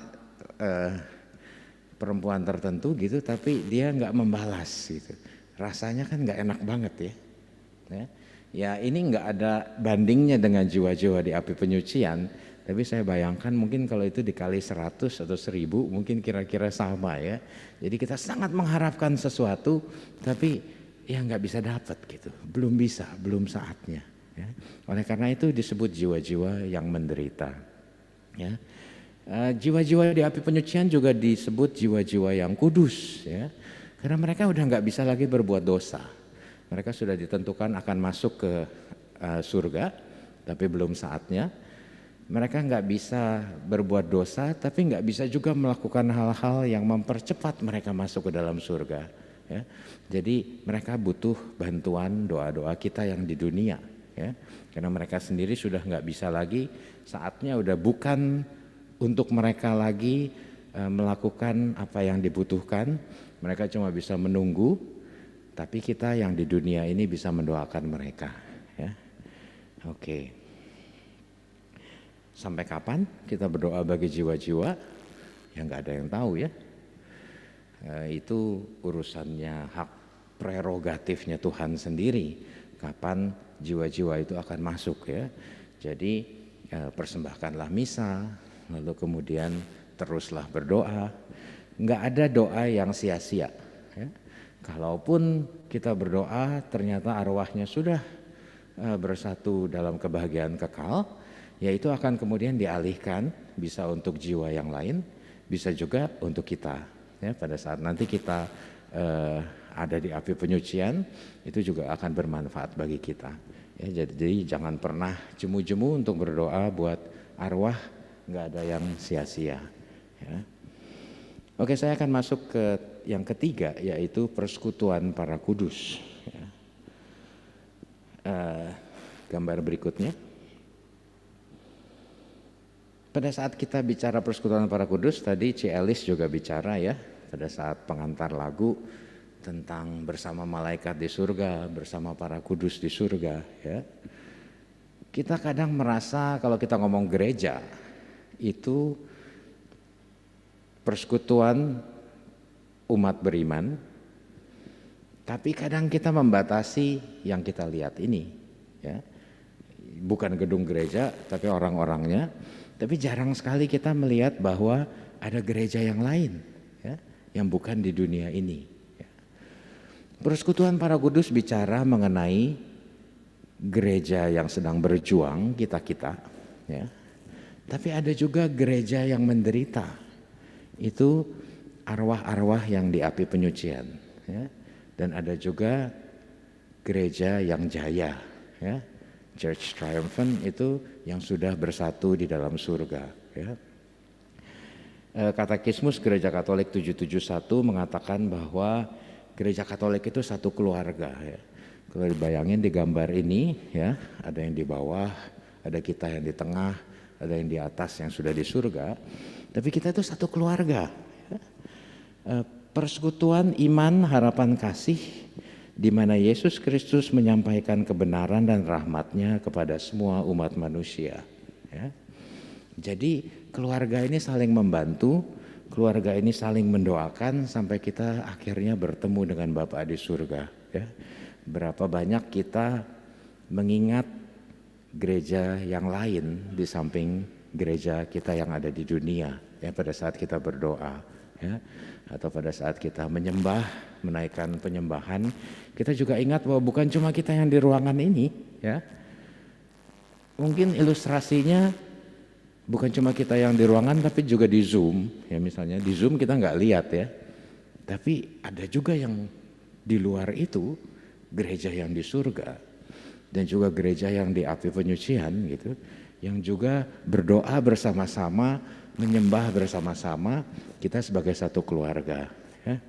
B: perempuan tertentu gitu, tapi dia nggak membalas gitu. Rasanya kan nggak enak banget, ya. Ya ini nggak ada bandingnya dengan jiwa-jiwa di api penyucian, tapi saya bayangkan mungkin kalau itu dikali 100 atau 1000 mungkin kira-kira sama, ya. Jadi kita sangat mengharapkan sesuatu, tapi ya nggak bisa dapat gitu, belum bisa, belum saatnya, ya. Oleh karena itu disebut jiwa-jiwa yang menderita, ya. Jiwa-jiwa di api penyucian juga disebut jiwa-jiwa yang kudus, ya, karena mereka udah nggak bisa lagi berbuat dosa. Mereka sudah ditentukan akan masuk ke surga, tapi belum saatnya. Mereka nggak bisa berbuat dosa, tapi nggak bisa juga melakukan hal-hal yang mempercepat mereka masuk ke dalam surga, ya. Jadi mereka butuh bantuan doa-doa kita yang di dunia, ya, karena mereka sendiri sudah nggak bisa lagi, saatnya udah bukan untuk mereka lagi melakukan apa yang dibutuhkan. Mereka cuma bisa menunggu, tapi kita yang di dunia ini bisa mendoakan mereka, ya. Oke. Sampai kapan kita berdoa bagi jiwa-jiwa? Ya nggak ada yang tahu, ya. Itu urusannya, hak prerogatifnya Tuhan sendiri, kapan jiwa-jiwa itu akan masuk, ya. Jadi persembahkanlah misa, lalu kemudian teruslah berdoa. Nggak ada doa yang sia-sia, ya. Kalaupun kita berdoa ternyata arwahnya sudah bersatu dalam kebahagiaan kekal, ya itu akan kemudian dialihkan, bisa untuk jiwa yang lain, bisa juga untuk kita, Ya, pada saat nanti kita ada di api penyucian, itu juga akan bermanfaat bagi kita. Ya, jadi jangan pernah jemu-jemu untuk berdoa buat arwah, nggak ada yang sia-sia. Ya. Oke, saya akan masuk ke yang ketiga, yaitu persekutuan para kudus. Ya. Gambar berikutnya. Pada saat kita bicara persekutuan para kudus, tadi C. Ellis juga bicara ya, pada saat pengantar lagu tentang bersama malaikat di surga, bersama para kudus di surga. Ya. Kita kadang merasa kalau kita ngomong gereja, itu persekutuan umat beriman, tapi kadang kita membatasi yang kita lihat ini. Ya. Bukan gedung gereja, tapi orang-orangnya. Tapi jarang sekali kita melihat bahwa ada gereja yang lain, ya, yang bukan di dunia ini. Ya. Persekutuan para kudus bicara mengenai gereja yang sedang berjuang, kita-kita. Ya. Tapi ada juga gereja yang menderita, itu arwah-arwah yang di api penyucian. Ya. Dan ada juga gereja yang jaya, ya. Church Triumphant itu yang sudah bersatu di dalam surga. Ya. Katekismus Gereja Katolik 771 mengatakan bahwa Gereja Katolik itu satu keluarga. Ya. Kalau dibayangin di gambar ini, ya, ada yang di bawah, ada kita yang di tengah, ada yang di atas yang sudah di surga. Tapi kita itu satu keluarga. Ya. Persekutuan iman, harapan kasih, di mana Yesus Kristus menyampaikan kebenaran dan rahmat-Nya kepada semua umat manusia. Ya. Jadi keluarga ini saling membantu, keluarga ini saling mendoakan sampai kita akhirnya bertemu dengan Bapa di surga. Ya. Berapa banyak kita mengingat gereja yang lain di samping gereja kita yang ada di dunia, ya, pada saat kita berdoa. Ya, atau pada saat kita menyembah, menaikkan penyembahan, kita juga ingat bahwa bukan cuma kita yang di ruangan ini, ya. Mungkin ilustrasinya bukan cuma kita yang di ruangan, tapi juga di Zoom, ya, misalnya di Zoom kita nggak lihat, ya, tapi ada juga yang di luar itu, gereja yang di surga dan juga gereja yang di api penyucian, gitu, yang juga berdoa bersama-sama, menyembah bersama-sama, kita sebagai satu keluarga. Ya.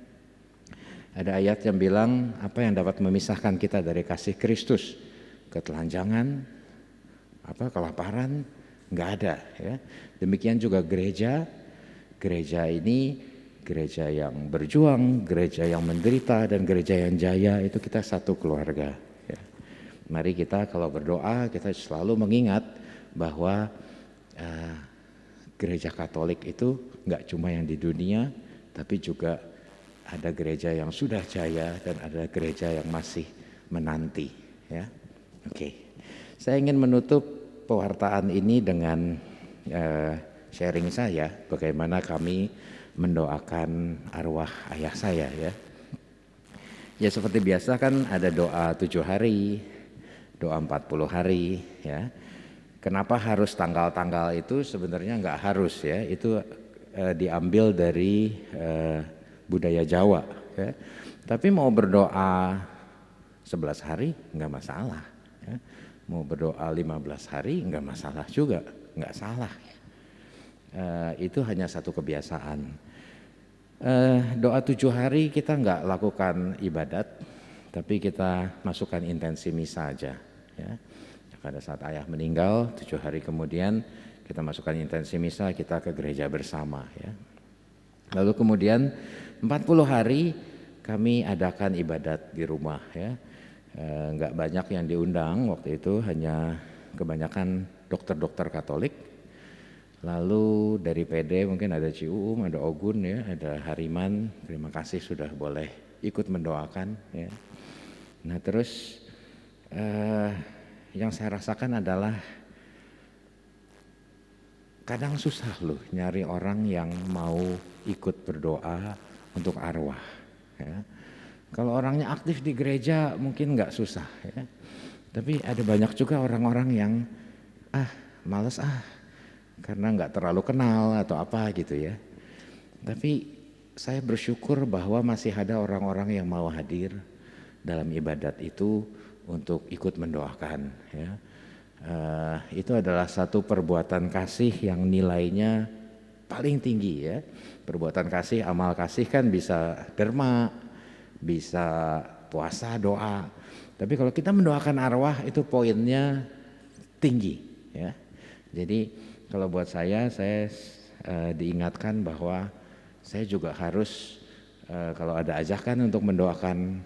B: Ada ayat yang bilang apa yang dapat memisahkan kita dari kasih Kristus? Ketelanjangan, kelaparan, nggak ada. Ya. Demikian juga gereja ini gereja yang berjuang, gereja yang menderita, dan gereja yang jaya, itu kita satu keluarga. Ya. Mari kita kalau berdoa kita selalu mengingat bahwa Gereja Katolik itu nggak cuma yang di dunia, tapi juga ada gereja yang sudah jaya dan ada gereja yang masih menanti. Ya, oke. Saya ingin menutup pewartaan ini dengan sharing saya, bagaimana kami mendoakan arwah ayah saya. Ya, seperti biasa kan ada doa 7 hari, doa 40 hari. Ya. Kenapa harus tanggal-tanggal itu? Sebenarnya nggak harus, ya. Itu diambil dari budaya Jawa. Ya. Tapi mau berdoa 11 hari nggak masalah. Ya. Mau berdoa 15 hari nggak masalah juga, nggak salah. Itu hanya satu kebiasaan. Doa 7 hari kita nggak lakukan ibadat, tapi kita masukkan intensi misa aja. Ya. Pada saat ayah meninggal 7 hari kemudian kita masukkan intensi misa, kita ke gereja bersama. Ya. Lalu kemudian 40 hari kami adakan ibadat di rumah. Ya. Nggak banyak yang diundang waktu itu, hanya kebanyakan dokter-dokter Katolik. Lalu dari PD mungkin ada Cium, ada Ogun, ya, ada Hariman. Terima kasih sudah boleh ikut mendoakan. Ya. Nah terus yang saya rasakan adalah kadang susah loh nyari orang yang mau ikut berdoa untuk arwah. Ya. Kalau orangnya aktif di gereja mungkin nggak susah. Ya. Tapi ada banyak juga orang-orang yang males karena nggak terlalu kenal atau apa gitu ya. Tapi saya bersyukur bahwa masih ada orang-orang yang mau hadir dalam ibadat itu untuk ikut mendoakan ya. Itu adalah satu perbuatan kasih yang nilainya paling tinggi ya. Perbuatan kasih, amal kasih kan bisa derma, bisa puasa, doa. Tapi kalau kita mendoakan arwah itu poinnya tinggi ya. Jadi kalau buat saya diingatkan bahwa saya juga harus kalau ada ajakan untuk mendoakan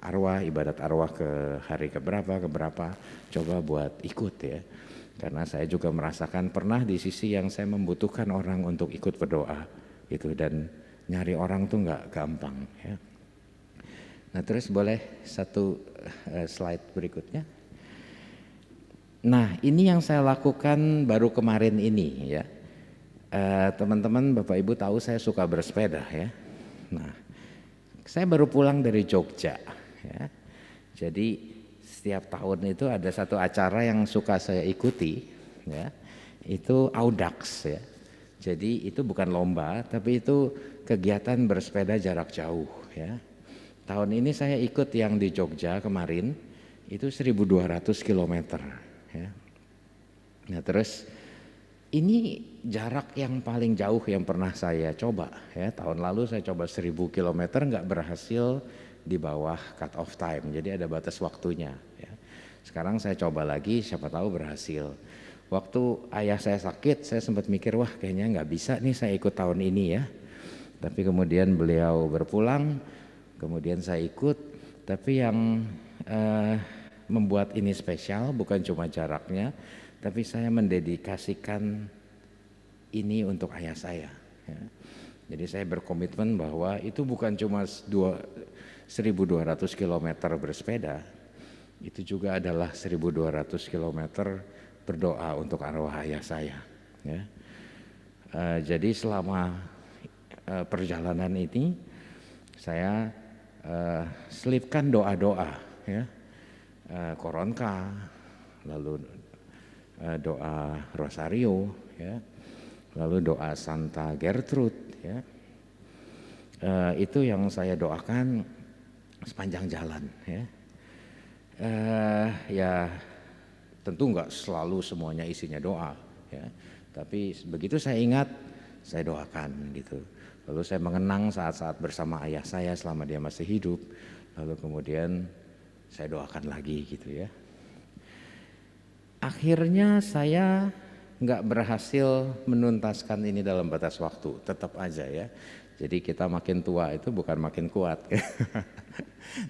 B: arwah, ibadat arwah ke hari keberapa, coba buat ikut ya. Karena saya juga merasakan pernah di sisi yang saya membutuhkan orang untuk ikut berdoa gitu, dan nyari orang tuh nggak gampang ya. Nah terus boleh satu slide berikutnya. Nah ini yang saya lakukan baru kemarin ini ya. Teman-teman Bapak Ibu tahu saya suka bersepeda ya. Nah saya baru pulang dari Jogja ya. Jadi setiap tahun itu ada satu acara yang suka saya ikuti ya. Itu Audax ya. Jadi itu bukan lomba tapi itu kegiatan bersepeda jarak jauh ya. Tahun ini saya ikut yang di Jogja kemarin itu 1.200 km ya. Nah terus ini jarak yang paling jauh yang pernah saya coba ya. Tahun lalu saya coba 1.000 km nggak berhasil di bawah cut off time, jadi ada batas waktunya ya. Sekarang saya coba lagi, siapa tahu berhasil. Waktu ayah saya sakit saya sempat mikir wah kayaknya nggak bisa nih saya ikut tahun ini ya. Tapi kemudian beliau berpulang, kemudian saya ikut. Tapi yang membuat ini spesial bukan cuma jaraknya, tapi saya mendedikasikan ini untuk ayah saya ya. Jadi saya berkomitmen bahwa itu bukan cuma 1.200 km bersepeda, itu juga adalah 1.200 km berdoa untuk arwah ayah saya ya. Jadi selama perjalanan ini saya selipkan doa-doa ya, koronka, lalu doa rosario ya, lalu doa Santa Gertrude ya. Itu yang saya doakan sepanjang jalan ya. Ya tentu nggak selalu semuanya isinya doa ya, tapi begitu saya ingat saya doakan gitu. Lalu saya mengenang saat-saat bersama ayah saya selama dia masih hidup, lalu kemudian saya doakan lagi gitu ya. Akhirnya saya nggak berhasil menuntaskan ini dalam batas waktu, tetap aja ya. Jadi kita makin tua itu bukan makin kuat.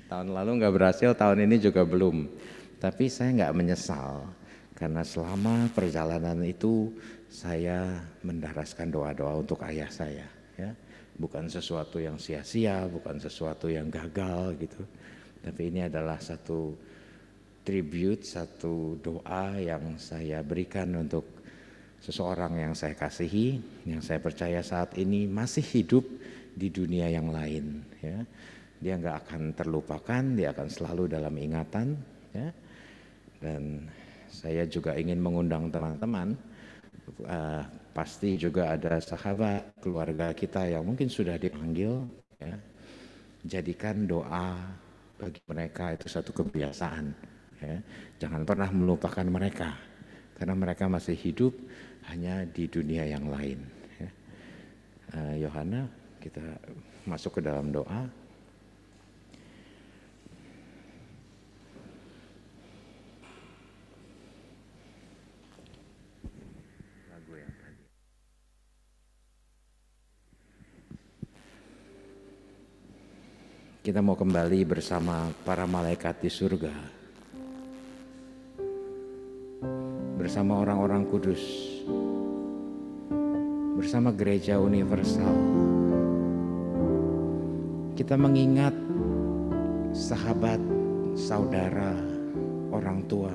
B: Tahun lalu nggak berhasil, tahun ini juga belum. Tapi saya nggak menyesal karena selama perjalanan itu saya mendaraskan doa-doa untuk ayah saya. Ya, bukan sesuatu yang sia-sia, bukan sesuatu yang gagal gitu. Tapi ini adalah satu tribute, satu doa yang saya berikan untuk seseorang yang saya kasihi, yang saya percaya saat ini masih hidup di dunia yang lain ya. Dia nggak akan terlupakan, dia akan selalu dalam ingatan ya. Dan saya juga ingin mengundang teman-teman, pasti juga ada sahabat keluarga kita yang mungkin sudah dipanggil ya. Jadikan doa bagi mereka itu satu kebiasaan ya. Jangan pernah melupakan mereka karena mereka masih hidup hanya di dunia yang lain ya. Yohana, kita masuk ke dalam doa. Kita mau kembali bersama para malaikat di surga, bersama orang-orang kudus, bersama gereja universal. Kita mengingat sahabat, saudara, orang tua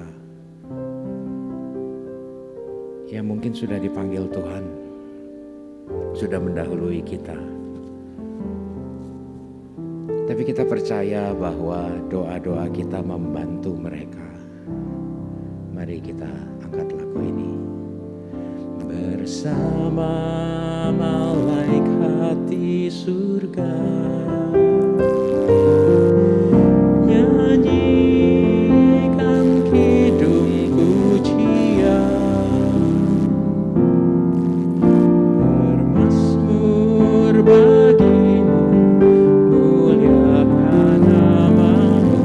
B: yang mungkin sudah dipanggil Tuhan, sudah mendahului kita. Tapi kita percaya bahwa doa-doa kita membantu mereka. Mari kita angkat lagu ini. Bersama malaikat
D: hati surga. Nyanyikan kidung pujian, bermazmur bagimu, muliakan namamu.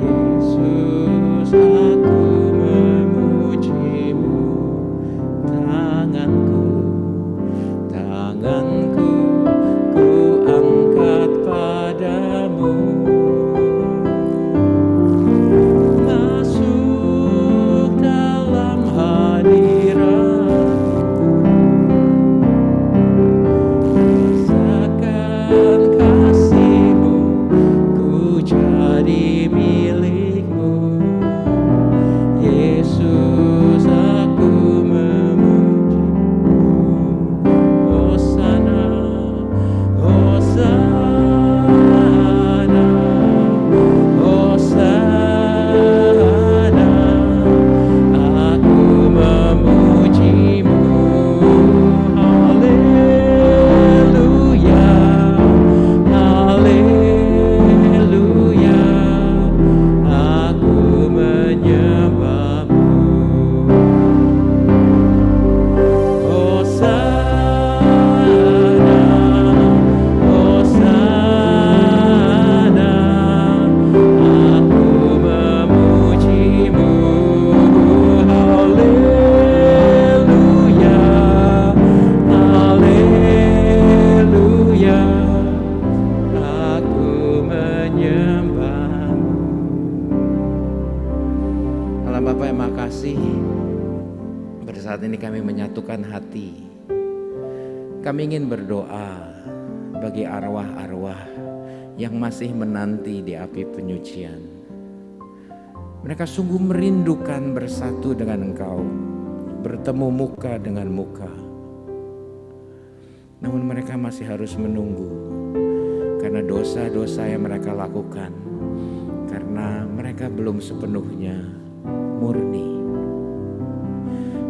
D: Yesus, aku memujimu. Tanganku ku angkat padamu. Masuk dalam hadirat-Mu, rasakan kasih-Mu, ku jadi milik-Mu. Yesus, aku memuji-Mu. Hosana, Hosana, Hosana, aku memuji-Mu. Haleluya, haleluya, aku menyembah-Mu. Hosana, Hosana, aku memuji-Mu. Haleluya, haleluya, aku menyembah-Mu.
B: Allah Bapa yang makasih, pada saat ini kami menyatukan hati. Kami ingin berdoa bagi arwah-arwah yang masih menanti di api penyucian. Mereka sungguh merindukan bersatu dengan Engkau, bertemu muka dengan muka. Namun mereka masih harus menunggu karena dosa-dosa yang mereka lakukan, karena mereka belum sepenuhnya murni.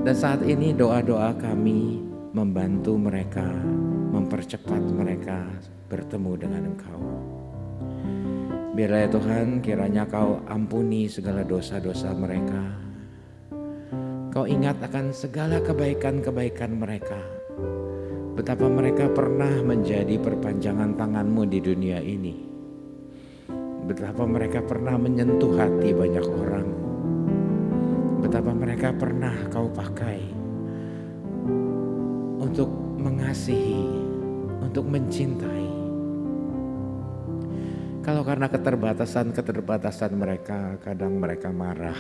B: Dan saat ini doa-doa kami membantu mereka, mempercepat mereka bertemu dengan Engkau. Biarlah ya Tuhan, kiranya Kau ampuni segala dosa-dosa mereka. Kau ingat akan segala kebaikan-kebaikan mereka. Betapa mereka pernah menjadi perpanjangan tangan-Mu di dunia ini. Betapa mereka pernah menyentuh hati banyak orang. Betapa mereka pernah Kau pakai untuk mengasihi, untuk mencintai. Kalau karena keterbatasan mereka, kadang mereka marah,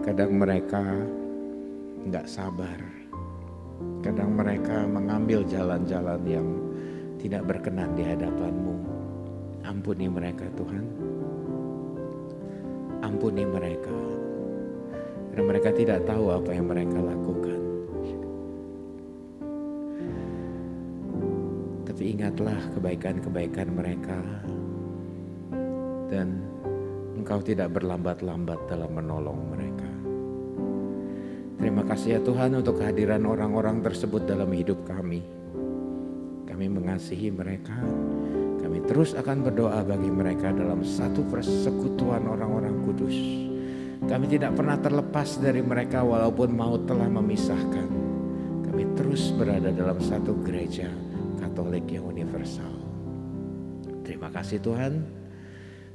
B: kadang mereka nggak sabar, kadang mereka mengambil jalan-jalan yang tidak berkenan di hadapan-Mu. Ampuni mereka Tuhan, ampuni mereka, karena mereka tidak tahu apa yang mereka lakukan. Tapi ingatlah kebaikan-kebaikan mereka, dan Engkau tidak berlambat-lambat dalam menolong mereka. Terima kasih ya Tuhan untuk kehadiran orang-orang tersebut dalam hidup kami. Kami mengasihi mereka. Kami terus akan berdoa bagi mereka dalam satu persekutuan orang-orang kudus. Kami tidak pernah terlepas dari mereka walaupun maut telah memisahkan. Kami terus berada dalam satu gereja Katolik yang universal. Terima kasih Tuhan.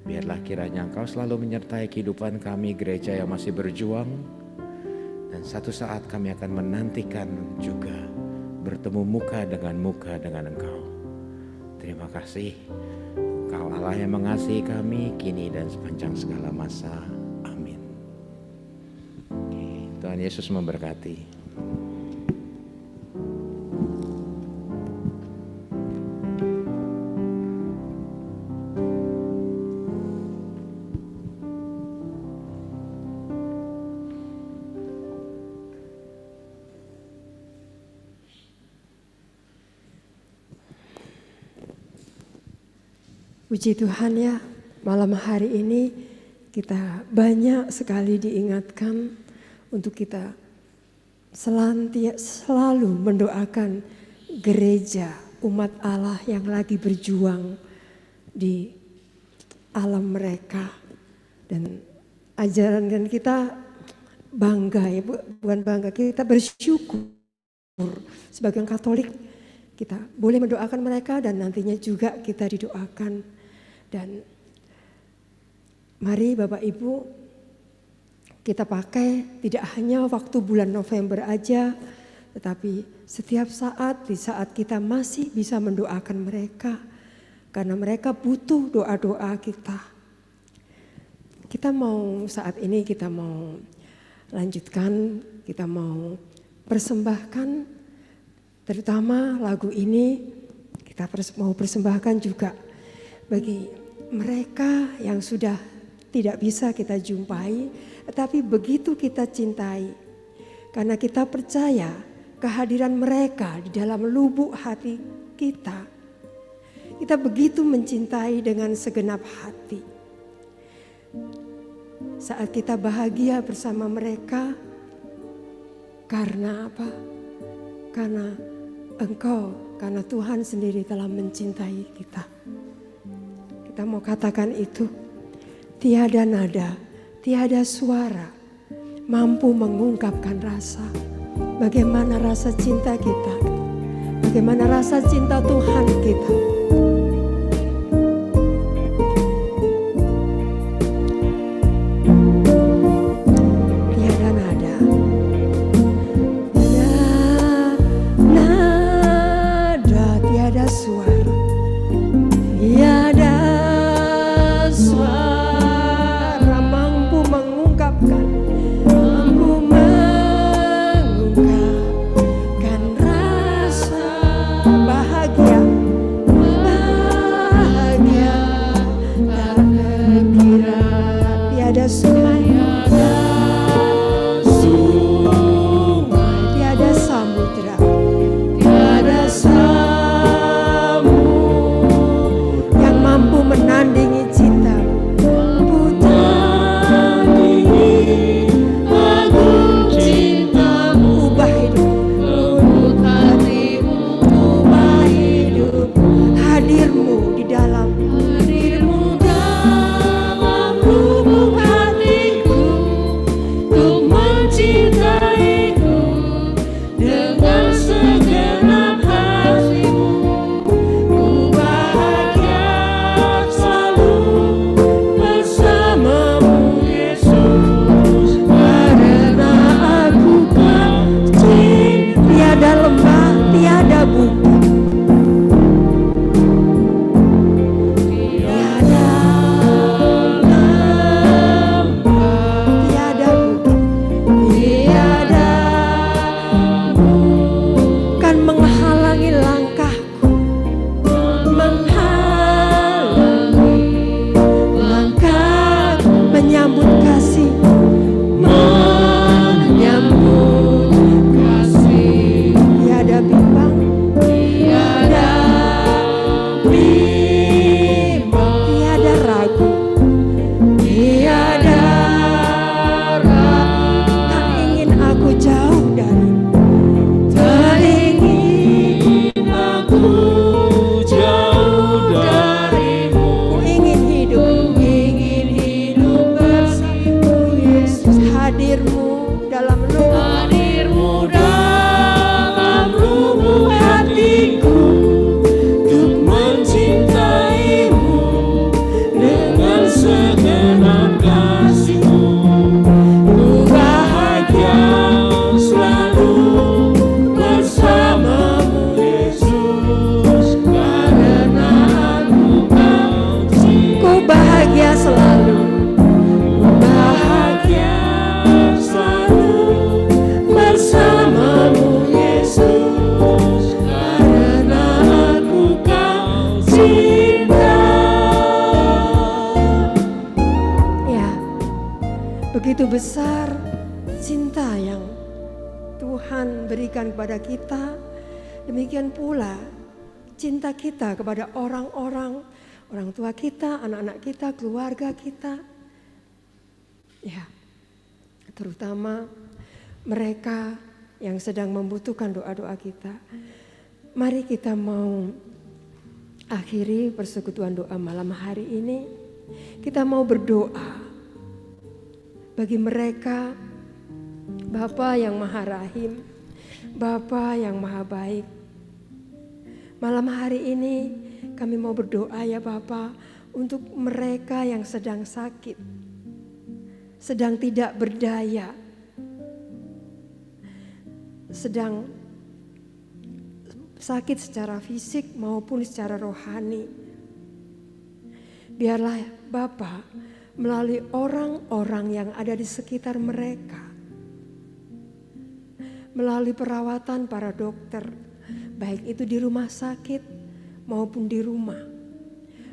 B: Biarlah kiranya Engkau selalu menyertai kehidupan kami gereja yang masih berjuang. Dan satu saat kami akan menantikan juga bertemu muka dengan Engkau. Terima kasih. Engkau Allah yang mengasihi kami kini dan sepanjang segala masa. Amin. Tuhan Yesus memberkati.
A: Puji Tuhan ya, malam hari ini kita banyak sekali diingatkan untuk kita selalu mendoakan gereja, umat Allah yang lagi berjuang di alam mereka. Dan ajaran dan kita bangga ya, bukan bangga, kita bersyukur sebagai orang Katolik kita boleh mendoakan mereka dan nantinya juga kita didoakan. Dan mari Bapak Ibu kita pakai tidak hanya waktu bulan November aja, tetapi setiap saat, di saat kita masih bisa mendoakan mereka, karena mereka butuh doa-doa kita. Kita mau saat ini kita mau lanjutkan, kita mau persembahkan, terutama lagu ini kita mau persembahkan juga bagi mereka yang sudah tidak bisa kita jumpai, tetapi begitu kita cintai. Karena kita percaya kehadiran mereka di dalam lubuk hati kita. Kita begitu mencintai dengan segenap hati. Saat kita bahagia bersama mereka, karena apa? Karena Engkau, karena Tuhan sendiri telah mencintai kita. Kita mau katakan itu, tiada nada, tiada suara mampu mengungkapkan rasa. Bagaimana rasa cinta kita, bagaimana rasa cinta Tuhan kita. Begitu besar cinta yang Tuhan berikan kepada kita, demikian pula cinta kita kepada orang-orang, orang tua kita, anak-anak kita, keluarga kita. Ya, terutama mereka yang sedang membutuhkan doa-doa kita. Mari kita mau akhiri persekutuan doa malam hari ini. Kita mau berdoa bagi mereka, Bapa yang Maha Rahim, Bapa yang Maha Baik. Malam hari ini kami mau berdoa ya Bapa untuk mereka yang sedang sakit, sedang tidak berdaya, sedang sakit secara fisik maupun secara rohani. Biarlah Bapa melalui orang-orang yang ada di sekitar mereka, melalui perawatan para dokter, baik itu di rumah sakit maupun di rumah,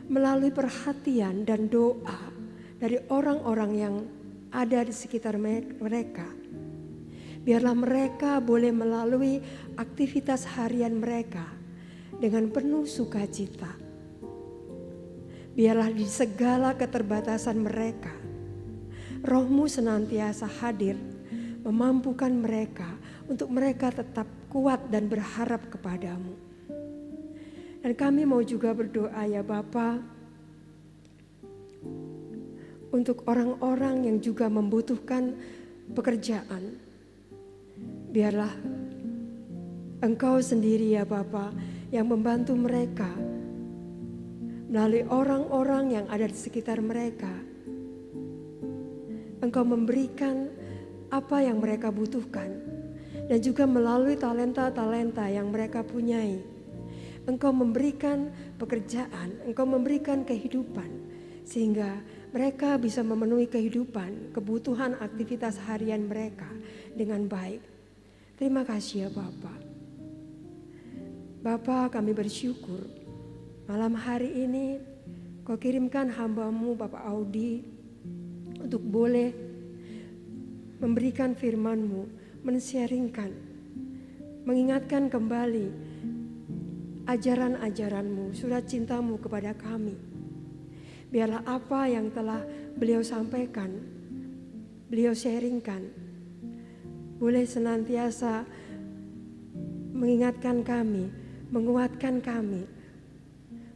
A: melalui perhatian dan doa dari orang-orang yang ada di sekitar mereka. Biarlah mereka boleh melalui aktivitas harian mereka dengan penuh sukacita. Biarlah di segala keterbatasan mereka, Roh-Mu senantiasa hadir, memampukan mereka untuk mereka tetap kuat dan berharap kepadamu. Dan kami mau juga berdoa ya Bapa, untuk orang-orang yang juga membutuhkan pekerjaan. Biarlah Engkau sendiri ya Bapa yang membantu mereka melalui orang-orang yang ada di sekitar mereka. Engkau memberikan apa yang mereka butuhkan dan juga melalui talenta-talenta yang mereka punyai. Engkau memberikan pekerjaan, Engkau memberikan kehidupan sehingga mereka bisa memenuhi kehidupan, kebutuhan aktivitas harian mereka dengan baik. Terima kasih ya Bapa. Bapa, kami bersyukur malam hari ini Kau kirimkan hamba-Mu Bapak Audi untuk boleh memberikan firman-Mu, men-sharingkan, mengingatkan kembali ajaran-ajaran-Mu, surat cinta-Mu kepada kami. Biarlah apa yang telah beliau sampaikan, beliau sharingkan, boleh senantiasa mengingatkan kami, menguatkan kami.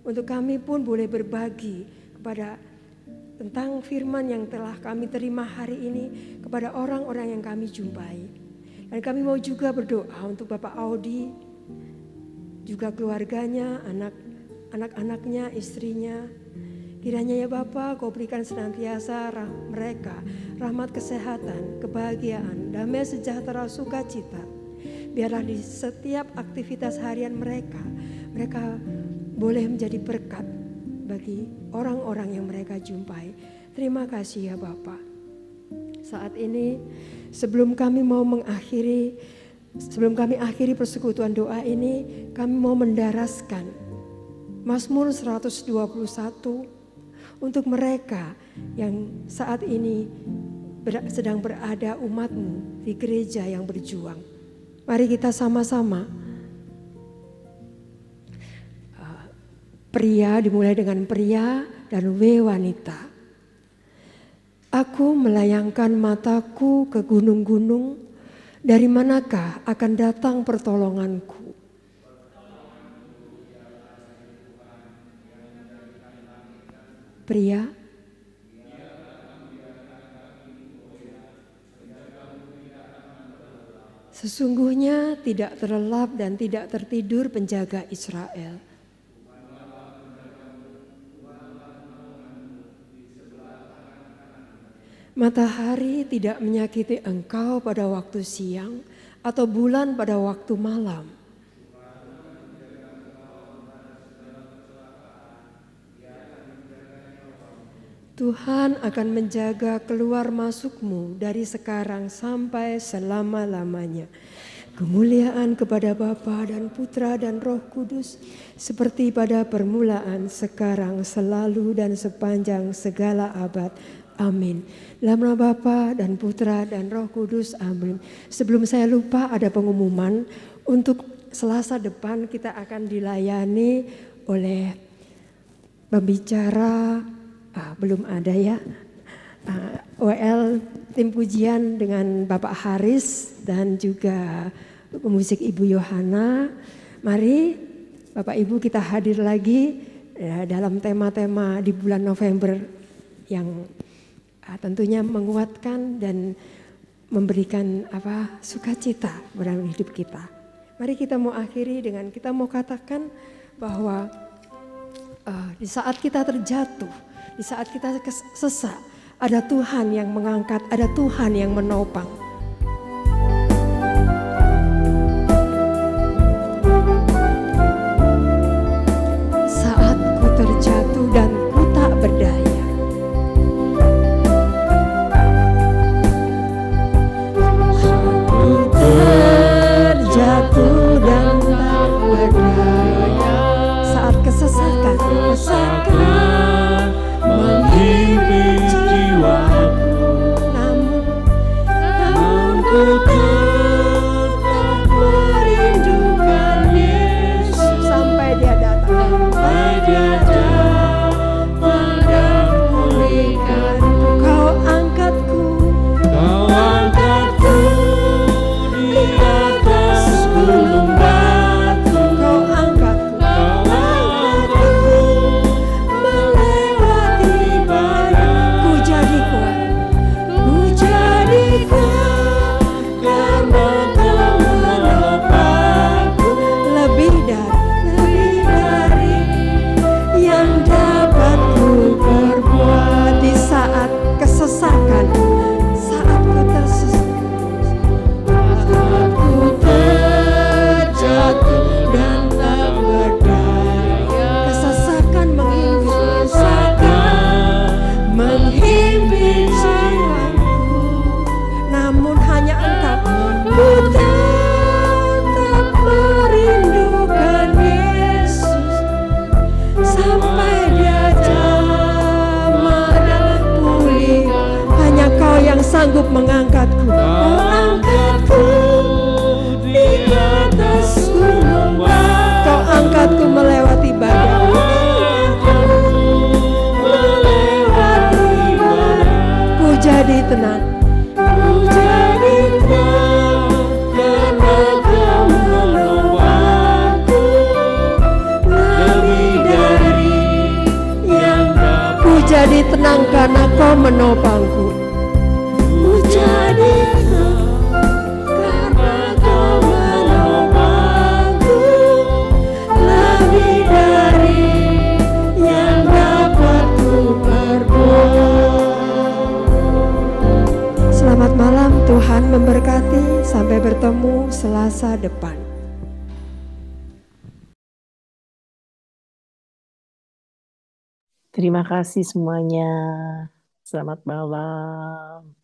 A: Untuk kami pun boleh berbagi kepada tentang firman yang telah kami terima hari ini kepada orang-orang yang kami jumpai. Dan kami mau juga berdoa untuk Bapak Audi, juga keluarganya, anak-anaknya, istrinya. Kiranya ya Bapa, Kau berikan senantiasa mereka rahmat kesehatan, kebahagiaan, damai sejahtera, sukacita. Biarlah di setiap aktivitas harian mereka boleh menjadi berkat bagi orang-orang yang mereka jumpai. Terima kasih ya Bapa. Saat ini sebelum kami akhiri persekutuan doa ini, kami mau mendaraskan Mazmur 121 untuk mereka yang saat ini sedang berada umat-Mu di gereja yang berjuang. Mari kita sama-sama. Pria dimulai dengan pria dan wanita. Aku melayangkan mataku ke gunung-gunung, dari manakah akan datang pertolonganku? Pria, sesungguhnya tidak terlelap dan tidak tertidur penjaga Israel. Matahari tidak menyakiti engkau pada waktu siang atau bulan pada waktu malam. Tuhan akan menjaga keluar masukmu dari sekarang sampai selama-lamanya. Kemuliaan kepada Bapa dan Putra dan Roh Kudus, seperti pada permulaan, sekarang, selalu, dan sepanjang segala abad. Amin. Dalam nama Bapa dan Putra dan Roh Kudus. Amin. Sebelum saya lupa, ada pengumuman untuk Selasa depan kita akan dilayani oleh pembicara. Belum ada ya. OL tim pujian dengan Bapak Haris dan juga pemusik Ibu Yohana. Mari Bapak Ibu kita hadir lagi dalam tema-tema di bulan November yang tentunya menguatkan dan memberikan sukacita dalam hidup kita. Mari kita mau akhiri dengan kita mau katakan bahwa di saat kita terjatuh, di saat kita sesak, ada Tuhan yang mengangkat, ada Tuhan yang menopang. Saat ku terjatuh dan ku tak berdaya, ku terjatuh dan tak berdaya. Saat kesesakan
D: menghimpit jiwaku, namun ku tetap merindukan Yesus
A: sampai Dia datang,
D: sampai Dia datang dan pulihkanku.
A: Kau angkatku,
D: Kau angkatku di atas gunung batu,
A: Kau angkatku,
D: Kau angkatku
A: melewati
D: badai.
A: ku jadi kuat,
D: Ku jadi kuat karena Kau menopangku.
A: lebih dari yang dapat ku perbuat. Di saat kesesakan, saat ku tersesat,
D: Saat ku terjatuh dan tak berdaya,
A: kesesakan menghimpit
D: sesakan menghimpit jiwaku.
A: namun hanya Engkau. Ku tetap merindukan Yesus sampai Dia jamah dan pulih. Hanya Kau yang sanggup mengangkatku. Kau angkatku
D: Di atas gunung batu,
A: Kau angkatku melewati badai.
D: melewati badai.
A: Ku jadi tenang,
D: Ku jadi tenang karena Kau menopangku. Lebih dari yang dapat.
A: ku jadi tenang karena Kau menopangku.
D: Ku jadi tenang karena Kau menopangku. Lebih dari yang dapat ku perbuat.
A: Selamat malam, Tuhan memberkati. Sampai bertemu Selasa depan.
E: Terima kasih semuanya. Selamat malam.